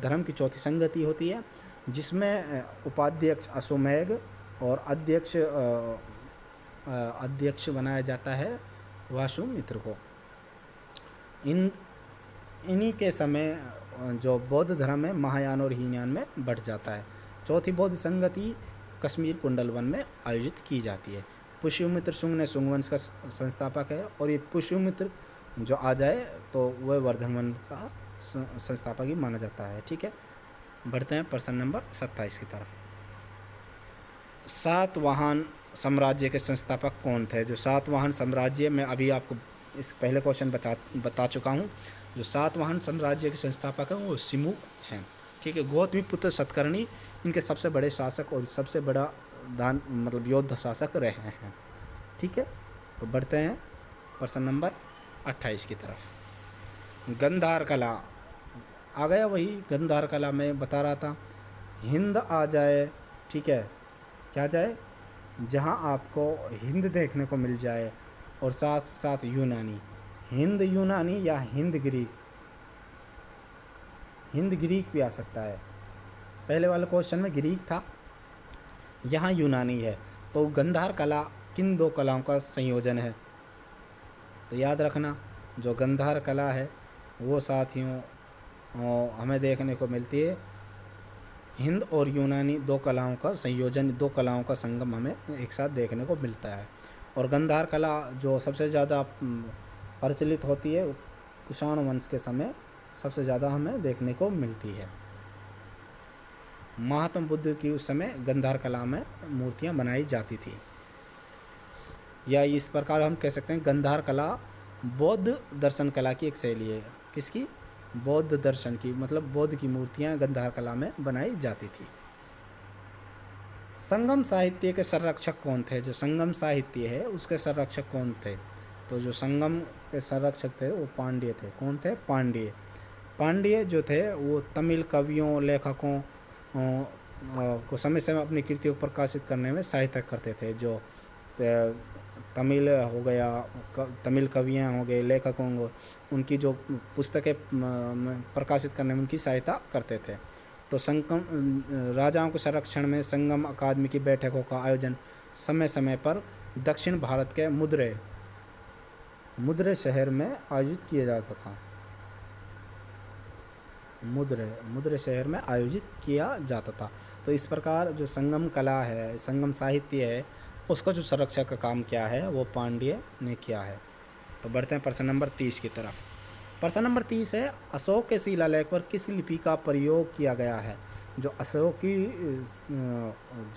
धर्म की चौथी संगति होती है, जिसमें उपाध्यक्ष अश्वमेध और अध्यक्ष बनाया जाता है वासुमित्र को। इन्हीं के समय जो बौद्ध धर्म है महायान और हीनयान में बढ़ जाता है। चौथी बौद्ध संगति कश्मीर कुंडल वन में आयोजित की जाती है। पुष्यमित्र शुंग ने शुंग वंश का संस्थापक है, और ये पुष्यमित्र जो आ जाए तो वह वर्धमान का संस्थापक ही माना जाता है। ठीक है, बढ़ते हैं प्रश्न नंबर 27 की तरफ। सातवाहन साम्राज्य के संस्थापक कौन थे? जो सातवाहन साम्राज्य में अभी आपको इस पहले क्वेश्चन बता चुका हूँ। जो सातवाहन साम्राज्य के संस्थापक हैं वो सिमुक हैं। ठीक है, गौतमी पुत्र सतकर्णी इनके सबसे बड़े शासक और सबसे बड़ा योद्धा शासक रहे हैं। ठीक है, तो बढ़ते हैं प्रश्न नंबर 28 की तरफ। गंधार कला आ गया, वही गंधार कला में बता रहा था। हिंद आ जाए, ठीक है, क्या जाए? जहाँ आपको हिंद देखने को मिल जाए और साथ साथ यूनानी, हिंद यूनानी या हिंद ग्रीक, हिंद ग्रीक भी आ सकता है। पहले वाले क्वेश्चन में ग्रीक था, यहाँ यूनानी है। तो गंधार कला किन दो कलाओं का संयोजन है? तो याद रखना, जो गंधार कला है वो साथियों हमें देखने को मिलती है हिंद और यूनानी दो कलाओं का संयोजन, दो कलाओं का संगम हमें एक साथ देखने को मिलता है। और गंधार कला जो सबसे ज़्यादा प्रचलित होती है कुषाण वंश के समय सबसे ज़्यादा हमें देखने को मिलती है। महात्मा बुद्ध की उस समय गंधार कला में मूर्तियाँ बनाई जाती थी, या इस प्रकार हम कह सकते हैं गंधार कला बौद्ध दर्शन कला की एक शैली है। किसकी? बौद्ध दर्शन की, मतलब बौद्ध की मूर्तियाँ गंधार कला में बनाई जाती थी। संगम साहित्य के संरक्षक कौन थे? जो संगम साहित्य है उसके संरक्षक कौन थे? तो जो संगम के संरक्षक थे वो पांड्य थे। कौन थे? पांड्य। पांड्य जो थे वो तमिल कवियों लेखकों को समय समय अपनी कृतियों को प्रकाशित करने में सहायता करते थे। जो तमिल हो गया, तमिल कवियाँ हो गए, लेखक होंगे, उनकी जो पुस्तकें प्रकाशित करने में उनकी सहायता करते थे। तो संगम राजाओं के संरक्षण में संगम अकादमी की बैठकों का आयोजन समय समय पर दक्षिण भारत के मुद्रे शहर में आयोजित किया जाता था। मुद्रे शहर में आयोजित किया जाता था। तो इस प्रकार जो संगम कला है, संगम साहित्य है, उसका जो संरक्षक का काम क्या है वो पांड्य ने किया है। तो बढ़ते हैं प्रश्न नंबर 30 की तरफ। प्रश्न नंबर 30 है, अशोक के शिलालेख पर किस लिपि का प्रयोग किया गया है? जो अशोक की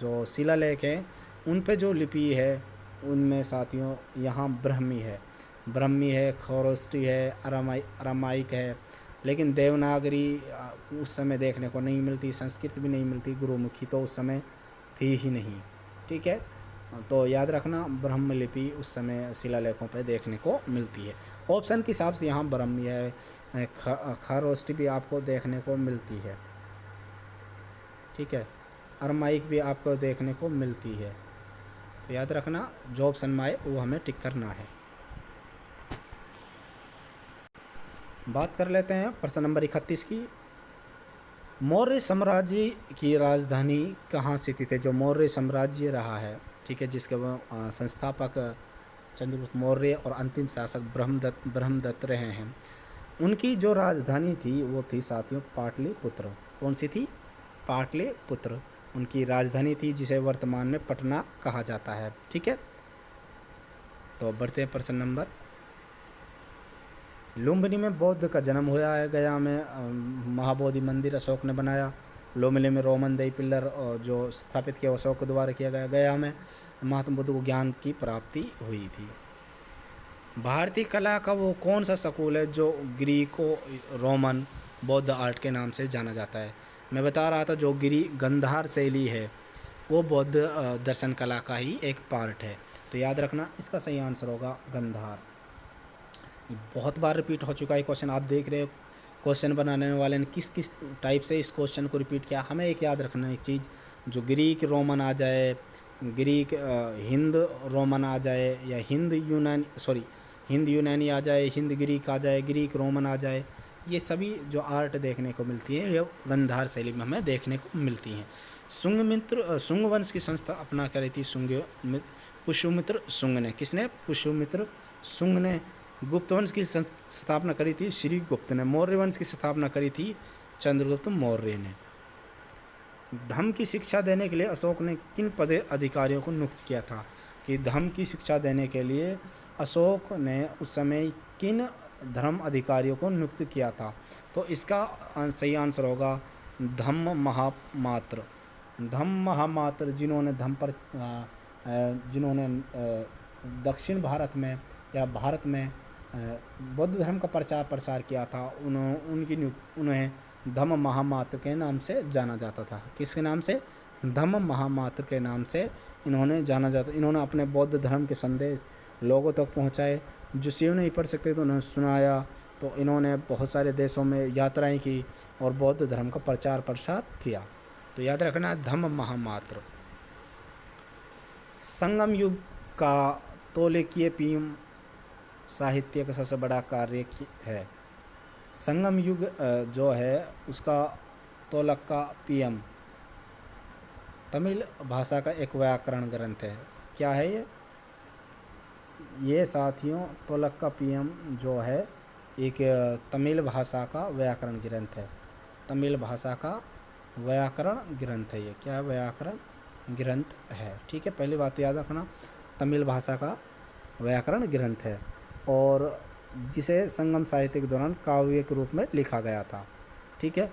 जो शिलालेख है उन पे जो लिपि है उनमें साथियों यहाँ ब्राह्मी है। ब्रह्मी है, खरोष्टी है, अरामाइक है, लेकिन देवनागरी उस समय देखने को नहीं मिलती, संस्कृत भी नहीं मिलती, गुरुमुखी तो उस समय थी ही नहीं। ठीक है, तो याद रखना ब्रह्म लिपि उस समय शिलालेखों पर देखने को मिलती है। ऑप्शन के हिसाब से यहाँ ब्रह्मी है, खरोष्टी भी आपको देखने को मिलती है। ठीक है, अरमाइक भी आपको देखने को मिलती है। तो याद रखना जो ऑप्शन में आए वो हमें टिक करना है। बात कर लेते हैं प्रश्न नंबर 31 की। मौर्य साम्राज्य की राजधानी कहाँ स्थित है? जो मौर्य साम्राज्य रहा है, ठीक है, जिसके वो संस्थापक चंद्रगुप्त मौर्य और अंतिम शासक ब्रह्मदत्त रहे हैं, उनकी जो राजधानी थी वो थी साथियों पाटलिपुत्र। कौन सी थी? पाटलिपुत्र उनकी राजधानी थी, जिसे वर्तमान में पटना कहा जाता है। ठीक है, तो बढ़ते हैं प्रश्न नंबर। लुम्बिनी में बौद्ध का जन्म हुआ है। गया में महाबोधि मंदिर अशोक ने बनाया। लुम्बिनी में रोमन देई पिल्लर जो स्थापित किया अशोक के द्वारा किया गया। गया में महात्मा बुद्ध को ज्ञान की प्राप्ति हुई थी। भारतीय कला का वो कौन सा स्कूल है जो ग्रीको रोमन बौद्ध आर्ट के नाम से जाना जाता है? मैं बता रहा था जो गंधार शैली है वो बौद्ध दर्शन कला का ही एक पार्ट है। तो याद रखना इसका सही आंसर होगा गंधार। बहुत बार रिपीट हो चुका है क्वेश्चन, आप देख रहे हो क्वेश्चन बनाने वाले ने किस किस टाइप से इस क्वेश्चन को रिपीट किया। हमें एक याद रखना एक चीज़, जो ग्रीक रोमन आ जाए, ग्रीक हिंद रोमन आ जाए, या हिंद यूनानी आ जाए, हिंद ग्रीक आ जाए, ग्रीक रोमन आ जाए, ये सभी जो आर्ट देखने को मिलती है ये गंधार शैली में हमें देखने को मिलती हैं। शुंग वंश की स्थापना करी थी पुष्यमित्र शुंग ने। किसने? पुष्यमित्र शुंग ने। गुप्त वंश की स्थापना करी थी श्री गुप्त ने। मौर्य वंश की स्थापना करी थी चंद्रगुप्त मौर्य ने। धम्म की शिक्षा देने के लिए अशोक ने किन पद अधिकारियों को नियुक्त किया था? कि धम्म की शिक्षा देने के लिए अशोक ने उस समय किन धर्म अधिकारियों को नियुक्त किया था? तो इसका सही आंसर होगा धम्म महामात्र। धम्म महामात्र जिन्होंने दक्षिण भारत में या भारत में बौद्ध धर्म का प्रचार प्रसार किया था, उन्हें धम्म महामात्र के नाम से जाना जाता था। किसके नाम से? धम्म महामात्र के नाम से इन्होंने जाना जाता। इन्होंने अपने बौद्ध धर्म के संदेश लोगों तक पहुंचाए। जो शिव नहीं पढ़ सकते तो उन्हें सुनाया। तो इन्होंने बहुत सारे देशों में यात्राएं की और बौद्ध धर्म का प्रचार प्रसार किया। तो याद रखना धम्म महामात्र। संगम युग का तोलेकीय पीएम साहित्य का सबसे बड़ा कार्य है। संगम युग जो है उसका तोलक का पीएम तमिल भाषा का एक व्याकरण ग्रंथ है। क्या है ये? ये साथियों तोलक का पीएम जो है एक तमिल भाषा का व्याकरण ग्रंथ है। तमिल भाषा का व्याकरण ग्रंथ है ये। क्या है? व्याकरण ग्रंथ है। ठीक है, पहली बात याद रखना तमिल भाषा का व्याकरण ग्रंथ है और जिसे संगम साहित्य के दौरान काव्य के रूप में लिखा गया था। ठीक है,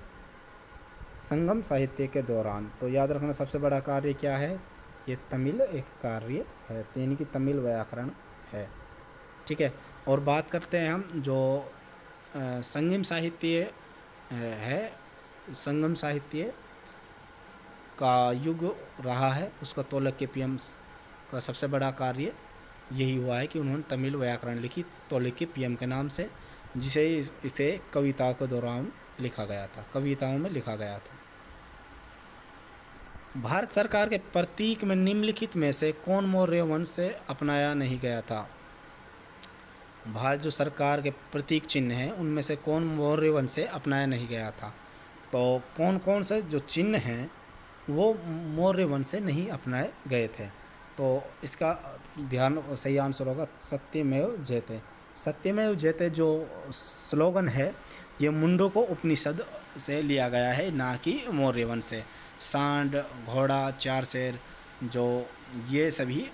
संगम साहित्य के दौरान। तो याद रखना सबसे बड़ा कार्य क्या है? ये तमिल एक कार्य है, यानी कि तमिल व्याकरण है। ठीक है, और बात करते हैं हम जो संगम साहित्य है, संगम साहित्य का युग रहा है, उसका तोलक पीएम का सबसे बड़ा कार्य यही हुआ है कि उन्होंने तमिल व्याकरण लिखी तोलक पीएम के नाम से, जिसे इसे कविताओं के दौरान लिखा गया था, कविताओं में लिखा गया था। भारत सरकार के प्रतीक में निम्नलिखित में से कौन मौर्य वंश से अपनाया नहीं गया था? भारत जो सरकार के प्रतीक चिन्ह हैं उनमें से कौन मौर्य वंश से अपनाया नहीं गया था? तो कौन कौन से जो चिन्ह हैं वो मौर्य वंश से नहीं अपनाए गए थे? तो इसका ध्यान सही आंसर होगा सत्यमेव जयते। सत्यमेव जयते जो स्लोगन है ये मुंडको उपनिषद से लिया गया है, ना कि मौर्य वंश से। सांड, घोड़ा, चार शेर जो ये सभी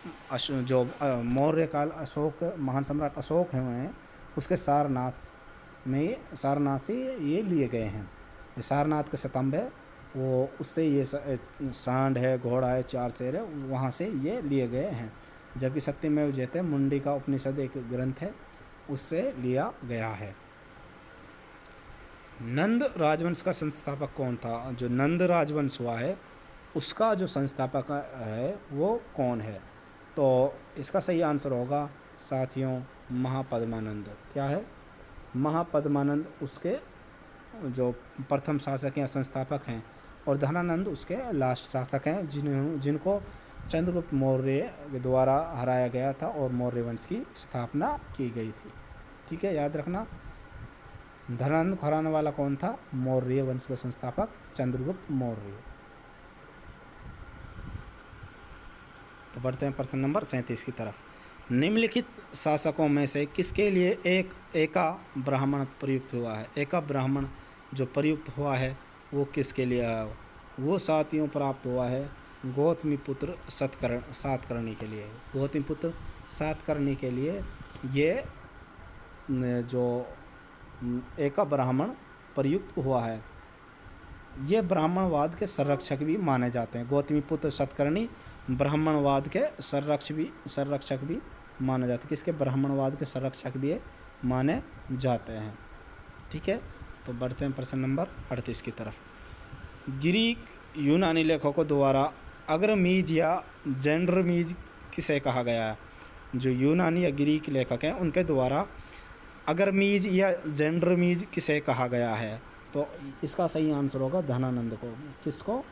जो मौर्य काल अशोक महान सम्राट अशोक हैं उसके सारनाथ से ये लिए गए हैं। ये सारनाथ के स्तंभ है वो, उससे ये सांड है, घोड़ा है, चार शेर है, वहाँ से ये लिए गए हैं। जबकि सत्यमेव जयते मुंडी का उपनिषद एक ग्रंथ है उससे लिया गया है। नंद राजवंश का संस्थापक कौन था? जो नंद राजवंश हुआ है उसका जो संस्थापक है वो कौन है? तो इसका सही आंसर होगा साथियों महापद्मानंद। क्या है? महापद्मानंद उसके जो प्रथम शासक या संस्थापक हैं और धनानंद उसके लास्ट शासक हैं जिनको चंद्रगुप्त मौर्य के द्वारा हराया गया था और मौर्य वंश की स्थापना की गई थी। ठीक है, याद रखना। धनानंद को हराने वाला कौन था? मौर्य वंश का संस्थापक चंद्रगुप्त मौर्य। तो बढ़ते हैं प्रश्न नंबर 37 की तरफ। निम्नलिखित शासकों में से किसके लिए एका ब्राह्मण प्रयुक्त हुआ है? एका ब्राह्मण जो प्रयुक्त हुआ है वो किसके लिए है? वो साथियों प्राप्त हुआ है गौतमीपुत्र सातकर्णी के लिए। गौतमीपुत्र सातकर्णी के लिए ये जो एका ब्राह्मण प्रयुक्त हुआ है। ये ब्राह्मणवाद के संरक्षक भी माने जाते हैं। गौतमीपुत्र सातकर्णी ब्राह्मणवाद के संरक्षक भी माने जाते हैं। किसके? ब्राह्मणवाद के संरक्षक भी माने जाते हैं। ठीक है, तो बढ़ते हैं प्रश्न नंबर 38 की तरफ। ग्रीक यूनानी लेखकों द्वारा अग्रमीज या जेंड्रमीज किसे कहा गया है? जो यूनानी या ग्रीक लेखक हैं उनके द्वारा अग्रमीज या जेंड्रमीज किसे कहा गया है? तो इसका सही आंसर होगा धनानंद को। किसको?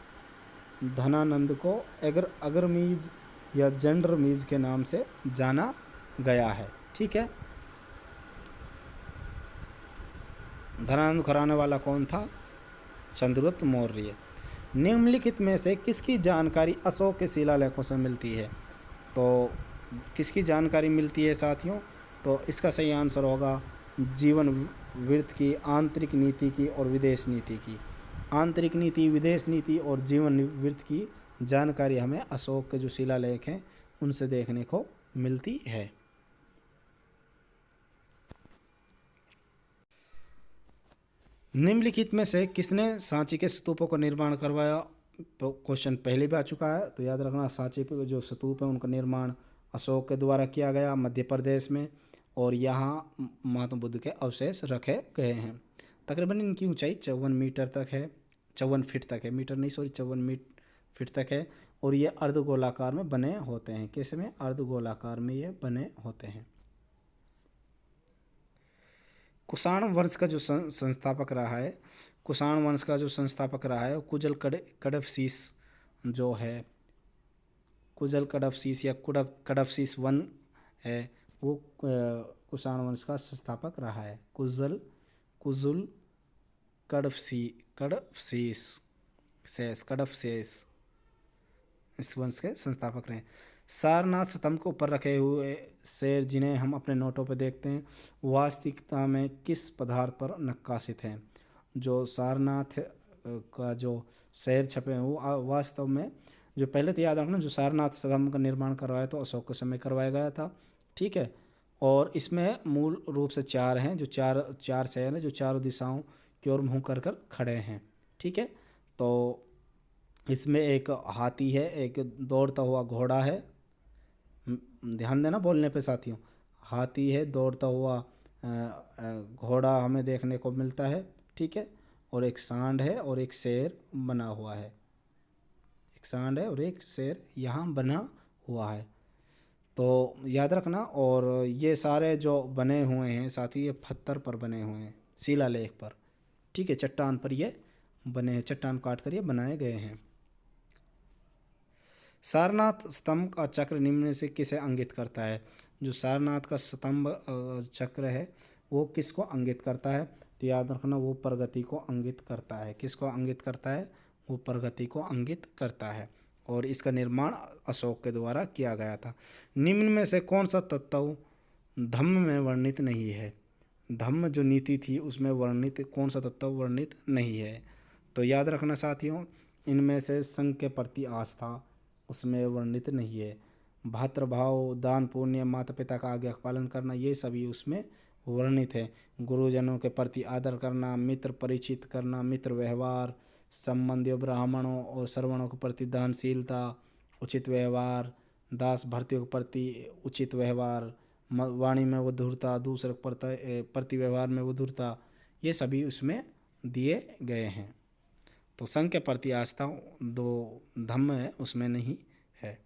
धनानंद को अग्रमीज या जेंड्रमीज के नाम से जाना गया है। ठीक है, धनानंद को हराने वाला कौन था? चंद्रगुप्त मौर्य। निम्नलिखित में से किसकी जानकारी अशोक के शिलालेखों से मिलती है? तो किसकी जानकारी मिलती है साथियों? तो इसका सही आंसर होगा जीवन वृत्त की, आंतरिक नीति की और विदेश नीति की। आंतरिक नीति, विदेश नीति और जीवन वृत्त की जानकारी हमें अशोक के जो शिलालेख हैं उनसे देखने को मिलती है। निम्नलिखित में से किसने सांची के स्तूपों का निर्माण करवाया? तो क्वेश्चन पहले भी आ चुका है, तो याद रखना सांची पे जो स्तूप है उनका निर्माण अशोक के द्वारा किया गया मध्य प्रदेश में, और यहाँ महात्मा बुद्ध के अवशेष रखे गए हैं। तकरीबन इनकी ऊंचाई 54 मीटर तक है, 54 फीट तक है, मीटर नहीं सॉरी 54 फीट तक है। और ये अर्धगोलाकार में बने होते हैं। कैसे में? अर्धगोलाकार में ये बने होते हैं। कुषाण वंश का जो संस्थापक रहा है, कुषाण वंश का जो संस्थापक रहा है कुजल कडफसीस जो है, कुजल कडफसीस या कडफसीस वन है, वो कुषाण वंश का संस्थापक रहा है। कुजुल कडफसेस इस वंश के संस्थापक रहे। सारनाथ स्तंभ के ऊपर रखे हुए शेर जिन्हें हम अपने नोटों पर देखते हैं वास्तविकता में किस पदार्थ पर नक्काशित हैं? जो सारनाथ का जो शेर छपे हैं वो वास्तव में, जो पहले तो याद रखना, जो सारनाथ स्तंभ का निर्माण करवाया तो अशोक के समय करवाया गया था। ठीक है, और इसमें मूल रूप से चार हैं, जो चार शेर हैं जो चारों दिशाओं की ओर मुँह कर खड़े हैं। ठीक है, तो इसमें एक हाथी है, एक दौड़ता हुआ घोड़ा है, ध्यान देना बोलने पे साथियों, हाथी है, दौड़ता हुआ घोड़ा हमें देखने को मिलता है। ठीक है, और एक सांड है और एक शेर बना हुआ है, एक सांड है और एक शेर यहाँ बना हुआ है। तो याद रखना, और ये सारे जो बने हुए हैं साथी ये पत्थर पर बने हुए हैं, शिलालेख पर। ठीक है, चट्टान पर ये बने हैं, चट्टान काट कर ये बनाए गए हैं। सारनाथ स्तंभ का चक्र निम्न से किसे अंकित करता है? जो सारनाथ का स्तंभ चक्र है वो किसको अंकित करता है? तो याद रखना वो प्रगति को अंकित करता है। किसको अंकित करता है? वो प्रगति को अंकित करता है, और इसका निर्माण अशोक के द्वारा किया गया था। निम्न में से कौन सा तत्व धम्म में वर्णित नहीं है? धम्म जो नीति थी उसमें वर्णित कौन सा तत्व वर्णित नहीं है? तो याद रखना साथियों, इनमें से संघ के प्रति आस्था उसमें वर्णित नहीं है। भातृभाव, दान पुण्य, माता पिता का आज्ञा का पालन करना, ये सभी उसमें वर्णित है। गुरुजनों के प्रति आदर करना, मित्र परिचित करना, मित्र व्यवहार, संबंधियों ब्राह्मणों और श्रवणों के प्रति दानशीलता, उचित व्यवहार, दास भर्तियों के प्रति उचित व्यवहार, वाणी में मधुरता, दूसरे प्रति व्यवहार में मधुरता, ये सभी उसमें दिए गए हैं। तो संघ के प्रति आस्था दो धम्म है उसमें नहीं है।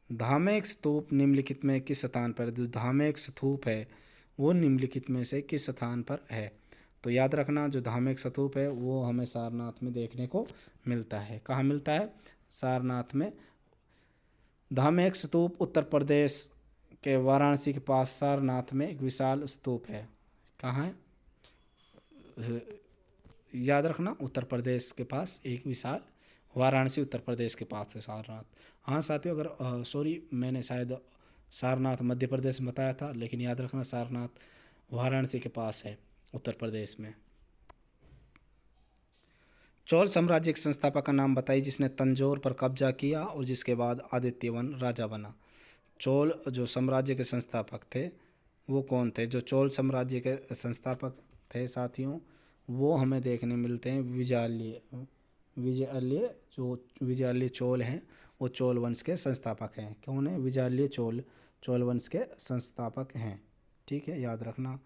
धार्मिक स्तूप निम्नलिखित में किस स्थान पर, जो धार्मिक स्तूप है वो निम्नलिखित में से किस स्थान पर है? तो याद रखना, जो धार्मिक स्तूप है वो हमें सारनाथ में देखने को मिलता है। कहाँ मिलता है? सारनाथ में। धार्मिक स्तूप उत्तर प्रदेश के वाराणसी के पास सारनाथ में एक विशाल स्तूप है। कहाँ है? याद रखना, उत्तर प्रदेश के पास एक विशाल, वाराणसी उत्तर प्रदेश के पास है सारनाथ। हाँ साथियों, अगर सॉरी मैंने शायद सारनाथ मध्य प्रदेश में बताया था, लेकिन याद रखना सारनाथ वाराणसी के पास है उत्तर प्रदेश में। चोल साम्राज्य के संस्थापक का नाम बताइए जिसने तंजौर पर कब्जा किया और जिसके बाद आदित्यवन राजा बना। चोल जो साम्राज्य के संस्थापक थे वो कौन थे? जो चोल साम्राज्य के संस्थापक थे साथियों, वो हमें देखने मिलते हैं विजयालय जो विजयालय चोल हैं, वो चोल वंश के संस्थापक हैं। कौन है? विजयालय चोल वंश के संस्थापक हैं। ठीक है, याद रखना।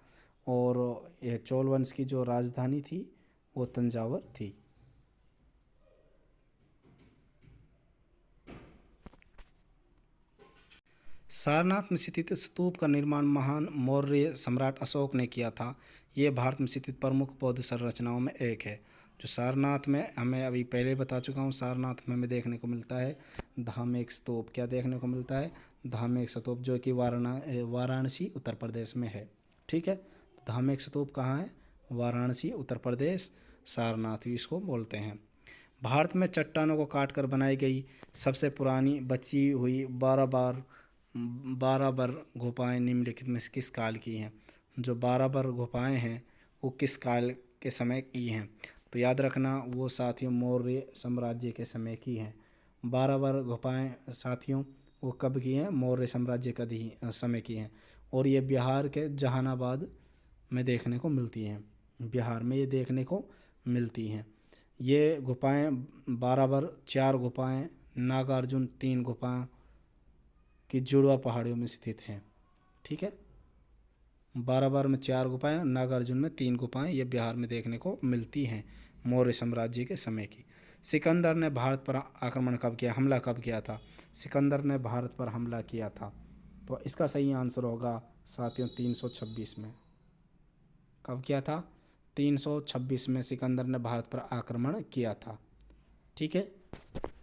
और यह चोल वंश की जो राजधानी थी वो तंजावर थी। सारनाथ में स्थित स्तूप का निर्माण महान मौर्य सम्राट अशोक ने किया था। ये भारत में स्थित प्रमुख बौद्ध संरचनाओं में एक है। जो सारनाथ में, हमें अभी पहले बता चुका हूँ, सारनाथ में हमें देखने को मिलता है धार्मिक स्तूप। क्या देखने को मिलता है? धार्मिक स्तूप, जो कि वाराणसी उत्तर प्रदेश में है। ठीक है, धार्मिक स्तूप कहाँ है? वाराणसी उत्तर प्रदेश, सारनाथ इसको बोलते हैं। भारत में चट्टानों को काट कर बनाई गई सबसे पुरानी बची हुई 12 बर गुफाएँ निम्नलिखित में से किस काल की हैं? जो 12 बर गुफाएँ हैं वो किस काल के समय की हैं? तो याद रखना, वो साथियों मौर्य साम्राज्य के समय की हैं। 12 बर गुफाएँ साथियों वो कब की हैं? मौर्य साम्राज्य का समय की हैं। और ये बिहार के जहानाबाद में देखने को मिलती हैं। बिहार में ये देखने को मिलती हैं। ये गुफाएँ 12 बर 4 गुफाएँ नागार्जुन 3 गुफाएँ की जुड़वा पहाड़ियों में स्थित हैं। ठीक है, 12 बर में 4 गुफाएँ, नागार्जुन में 3 गुफाएँ ये बिहार में देखने को मिलती हैं मौर्य साम्राज्य के समय की। सिकंदर ने भारत पर आक्रमण कब किया, हमला कब किया था? सिकंदर ने भारत पर हमला किया था। तो इसका सही आंसर होगा साथियों 326 में। कब किया था? 326 में सिकंदर ने भारत पर आक्रमण किया था। ठीक है,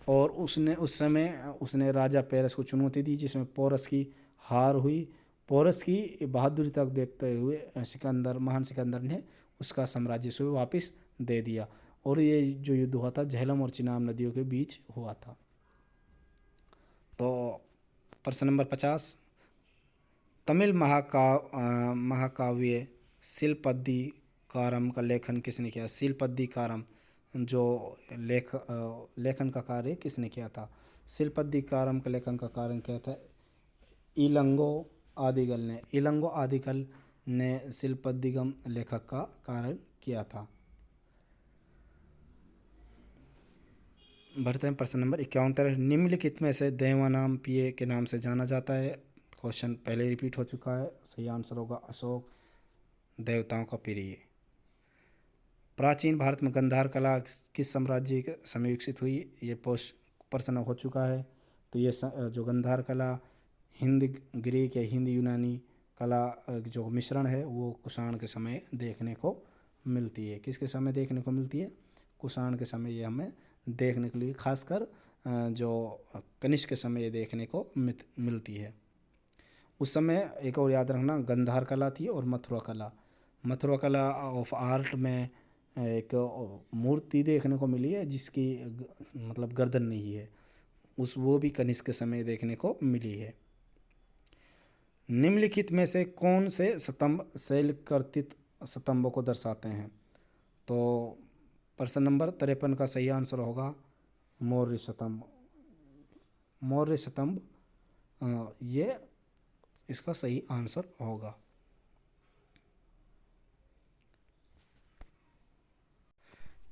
और उस समय उसने राजा पेरस को चुनौती दी, जिसमें पोरस की हार हुई। पोरस की बहादुरी तक देखते हुए महान सिकंदर ने उसका साम्राज्य से वापस दे दिया। और ये जो युद्ध हुआ था झेलम और चिनाब नदियों के बीच हुआ था। तो प्रश्न नंबर 50, तमिल महाकाव्य शिलपद्दिकारम का लेखन किसने किया? शिलपद्दिकारम जो लेखन का कार्य किसने किया था? शिलपद्दिकारम के लेखन का कार्य किया था इलंगो आदिगल ने। इलंगो आदिगल ने शिलपद्दिगम लेखक का कार्य किया था। बढ़ते हैं प्रश्न नंबर 51 तरफ। निम्नलिखित में से देवानाम पिये के नाम से जाना जाता है। क्वेश्चन पहले रिपीट हो चुका है। सही आंसर होगा अशोक, देवताओं का प्रिय। प्राचीन भारत में गंधार कला किस साम्राज्य के समय विकसित हुई? ये प्रश्न हो चुका है। तो ये जो गंधार कला हिंद ग्रीक या हिंद यूनानी कला जो मिश्रण है वो कुषाण के समय देखने को मिलती है। किसके समय देखने को मिलती है? कुषाण के समय ये हमें देखने के लिए, खासकर जो कनिष्क के समय ये देखने को मिलती है। उस समय एक और याद रखना, गंधार कला थी और मथुरा कला ऑफ आर्ट में एक मूर्ति देखने को मिली है जिसकी मतलब गर्दन नहीं है, वो भी कनिष्क के समय देखने को मिली है। निम्नलिखित में से कौन से स्तंभ शैलकर्तित स्तंभों को दर्शाते हैं? तो प्रश्न नंबर 53 का सही आंसर होगा मौर्य स्तंभ। मौर्य स्तंभ ये इसका सही आंसर होगा।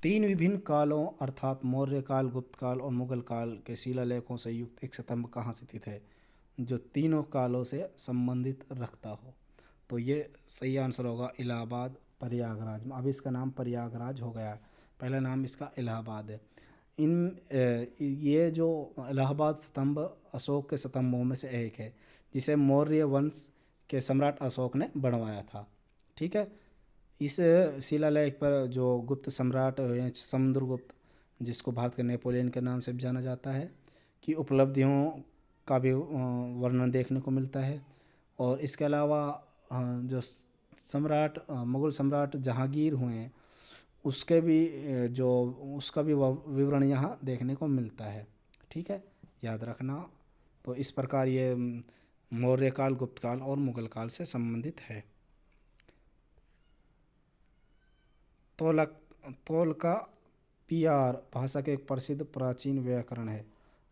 तीन विभिन्न कालों अर्थात मौर्य काल, गुप्त काल और मुगल काल के शिलालेखों से युक्त एक स्तंभ कहाँ स्थित है? जो तीनों कालों से संबंधित रखता हो। तो ये सही आंसर होगा इलाहाबाद प्रयागराज में। अब इसका नाम प्रयागराज हो गया, पहला नाम इसका इलाहाबाद है। ये जो इलाहाबाद स्तंभ अशोक के स्तंभों में से एक है, जिसे मौर्य वंश के सम्राट अशोक ने बनवाया था। ठीक है, इस शिलालेख पर जो गुप्त सम्राट हैं समुद्रगुप्त, जिसको भारत के नेपोलियन के नाम से भी जाना जाता है, की उपलब्धियों का भी वर्णन देखने को मिलता है। और इसके अलावा जो मुग़ल सम्राट जहांगीर हुए हैं, उसके भी जो उसका भी विवरण यहाँ देखने को मिलता है। ठीक है, याद रखना। तो इस प्रकार ये मौर्य काल, गुप्त काल और मुग़ल काल से संबंधित है। तोलकापियार भाषा के एक प्रसिद्ध प्राचीन व्याकरण है।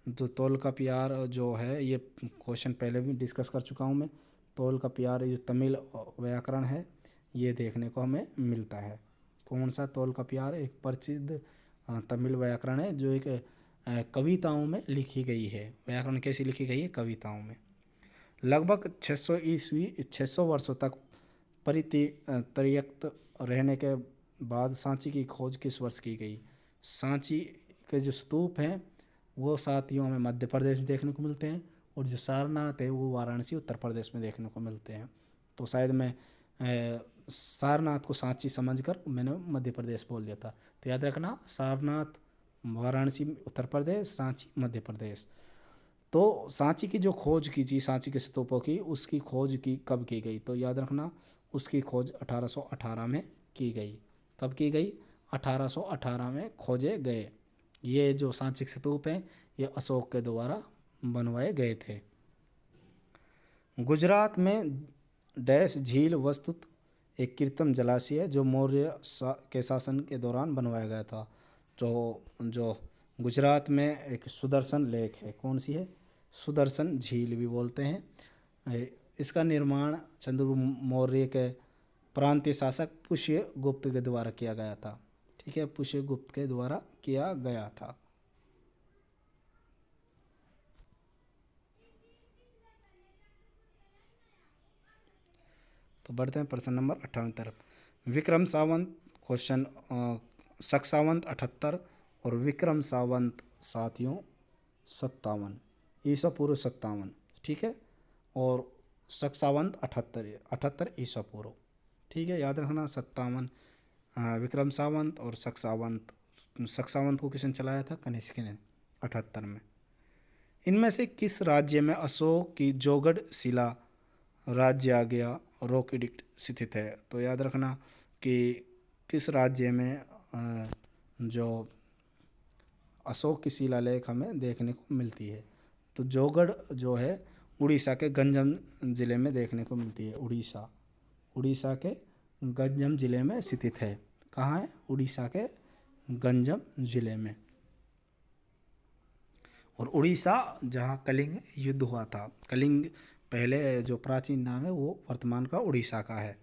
जो तोलकापियार जो है, ये क्वेश्चन पहले भी डिस्कस कर चुका हूँ मैं। तोलकापियार ये तमिल व्याकरण है, ये देखने को हमें मिलता है। कौन सा? तोलकापियार एक प्रसिद्ध तमिल व्याकरण है, जो एक कविताओं में लिखी गई है। व्याकरण कैसी लिखी गई है? कविताओं में। लगभग 600 वर्षों तक परित्यक्त रहने के बाद सांची की खोज किस वर्ष की गई? सांची के जो स्तूप हैं वो साथियों में मध्य प्रदेश में देखने को मिलते हैं, और जो सारनाथ है वो वाराणसी उत्तर प्रदेश में देखने को मिलते हैं। तो शायद मैं सारनाथ को सांची समझकर मैंने मध्य प्रदेश बोल दिया था। तो याद रखना, सारनाथ वाराणसी उत्तर प्रदेश, सांची मध्य प्रदेश। तो सांची की जो खोज की थी, सांची के स्तूपों की, उसकी खोज की कब की गई? तो याद रखना, उसकी खोज 1818 में की गई। कब की गई? 1818 में खोजे गए। ये जो सांची के स्तूप हैं, ये अशोक के द्वारा बनवाए गए थे। गुजरात में डैश झील वस्तुत एक कृत्रिम जलाशय है, जो मौर्य के शासन के दौरान बनवाया गया था। जो गुजरात में एक सुदर्शन लेक है, कौन सी है? सुदर्शन झील भी बोलते हैं। इसका निर्माण चंद्रगुप्त मौर्य के प्रांतीय शासक पुष्यगुप्त के द्वारा किया गया था। ठीक है, पुष्यगुप्त के द्वारा किया गया था। तो बढ़ते हैं प्रश्न नंबर 58 तरफ। विक्रम सावंत क्वेश्चन शक सावंत 78 और विक्रम सावंत साथियों 57, ईसा पूर्व 57। ठीक है, और शक सावंत 78 ईसा पूर्व। ठीक है, याद रखना 57 विक्रम सावंत और शक सावंत को किसने चलाया था? कनिष्क ने 78 में। इनमें से किस राज्य में अशोक की जोगढ़ शिला राज्य आ गया रॉक एडिक्ट स्थित है? तो याद रखना कि किस राज्य में जो अशोक की शिलालेख हमें देखने को मिलती है। तो जोगढ़ जो है उड़ीसा के गंजम ज़िले में देखने को मिलती है। उड़ीसा के गंजम ज़िले में स्थित है। कहाँ है? उड़ीसा के गंजम ज़िले में। और उड़ीसा जहाँ कलिंग युद्ध हुआ था, कलिंग पहले जो प्राचीन नाम है वो वर्तमान का उड़ीसा का है।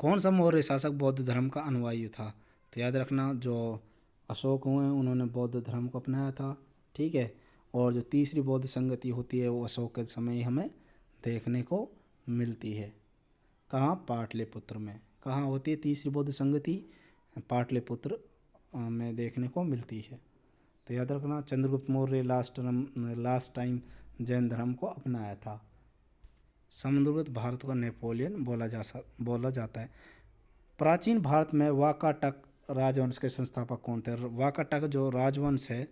कौन सा मौर्य शासक बौद्ध धर्म का अनुयायी था? तो याद रखना, जो अशोक हुए हैं उन्होंने बौद्ध धर्म को अपनाया था। ठीक है, और जो तीसरी बौद्ध संगति होती है वो अशोक के समय ही हमें देखने को मिलती है। कहाँ? पाटलिपुत्र में। कहाँ होती है तीसरी बौद्ध संगति? पाटलिपुत्र में देखने को मिलती है। तो याद रखना, चंद्रगुप्त मौर्य लास्ट टाइम जैन धर्म को अपनाया था। समुद्रगुप्त भारत का नेपोलियन बोला जाता है। प्राचीन भारत में वाकाटक राजवंश के संस्थापक कौन थे? वाकाटक जो राजवंश है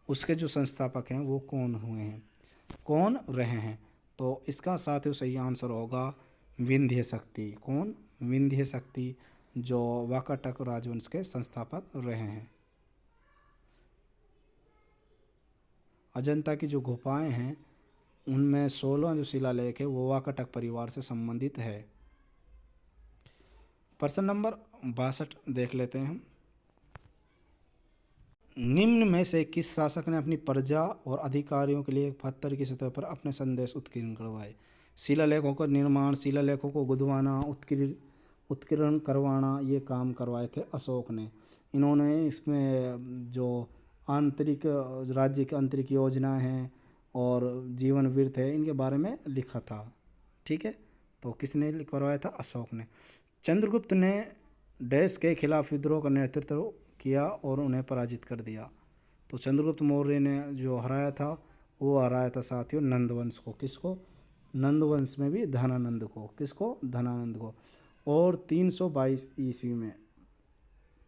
उसके जो संस्थापक हैं वो कौन हुए हैं, कौन रहे हैं? तो इसका साथियों सही आंसर होगा विंध्य शक्ति। कौन? विंध्य शक्ति, जो वाकाटक राजवंश के संस्थापक रहे हैं। अजंता की जो गुफाएं हैं उनमें 16 जो शिलालेख है वो वाकाटक परिवार से संबंधित है। प्रश्न नंबर 62 देख लेते हैं। निम्न में से किस शासक ने अपनी प्रजा और अधिकारियों के लिए एक पत्थर की सतह पर अपने संदेश उत्कीर्ण करवाए? शिलालेखों का निर्माण, शिलालेखों को गुदवाना, उत्कीर्ण करवाना, ये काम करवाए थे अशोक ने। इन्होंने इसमें जो आंतरिक राज्य की आंतरिक योजना है और जीवन वीर थे, इनके बारे में लिखा था। ठीक है, तो किसने करवाया था? अशोक ने। चंद्रगुप्त ने डैश के खिलाफ विद्रोह का नेतृत्व किया और उन्हें पराजित कर दिया। तो चंद्रगुप्त मौर्य ने जो हराया था, वो हराया था साथियों नंदवंश को। किसको? नंदवंश में भी धनानंद को। किसको? धनानंद को। और 322 ईस्वी में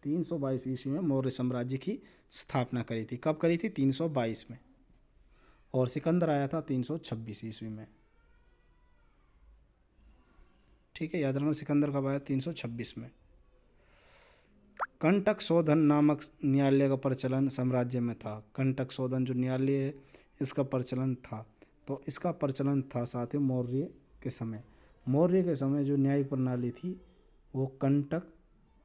322 ईस्वी में मौर्य साम्राज्य की स्थापना करी थी। कब करी थी? 322 में। और सिकंदर आया था 326 ईस्वी में। ठीक है, याद रखना सिकंदर कब आया? 326 में। कंटक शोधन नामक न्यायालय का प्रचलन साम्राज्य में था। कंटक शोधन जो न्यायालय है, इसका प्रचलन था। तो इसका प्रचलन था साथियों मौर्य के समय। मौर्य के समय जो न्यायिक प्रणाली थी, वो कंटक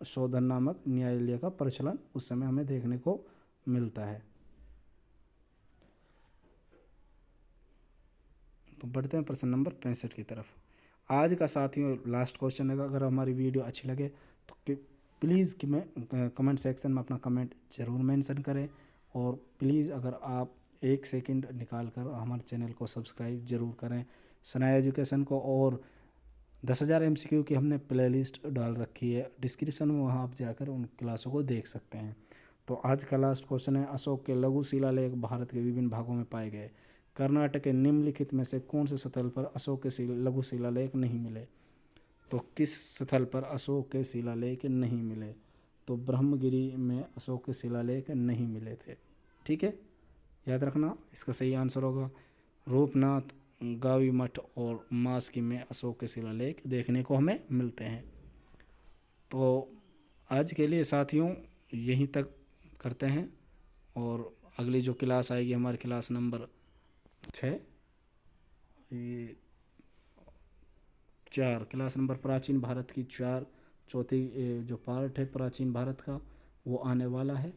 शोधन नामक न्यायालय का प्रचलन उस समय हमें देखने को मिलता है। तो बढ़ते हैं प्रश्न नंबर 65 की तरफ। आज का साथियों लास्ट क्वेश्चन है। अगर हमारी वीडियो अच्छी लगे तो प्लीज़ कि मैं कमेंट सेक्शन में अपना कमेंट ज़रूर मेंशन करें। और प्लीज़ अगर आप 1 सेकंड निकाल कर हमारे चैनल को सब्सक्राइब ज़रूर करें, सनाया एजुकेशन को। और 10,000 MCQ की हमने प्लेलिस्ट डाल रखी है डिस्क्रिप्शन में, वहाँ आप जाकर उन क्लासों को देख सकते हैं। तो आज का लास्ट क्वेश्चन है, अशोक के लघु शिलालेख भारत के विभिन्न भागों में पाए गए। कर्नाटक के निम्नलिखित में से कौन से स्थल पर अशोक के लघु शिलालेख नहीं मिले? तो किस स्थल पर अशोक के शिलालेख नहीं मिले? तो ब्रह्मगिरी में अशोक के शिलालेख नहीं मिले थे। ठीक है, याद रखना। इसका सही आंसर होगा रूपनाथ, गावी मठ और मास्की में अशोक के शिलालेख देखने को हमें मिलते हैं। तो आज के लिए साथियों यहीं तक करते हैं। और अगली जो क्लास आएगी हमारी क्लास नंबर 6, ये 4 क्लास नंबर प्राचीन भारत की 4 चौथी जो पार्ट है प्राचीन भारत का, वो आने वाला है।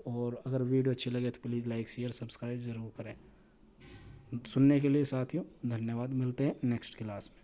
और अगर वीडियो अच्छी लगे तो प्लीज़ लाइक शेयर सब्सक्राइब ज़रूर करें। सुनने के लिए साथियों धन्यवाद। मिलते हैं नेक्स्ट क्लास में।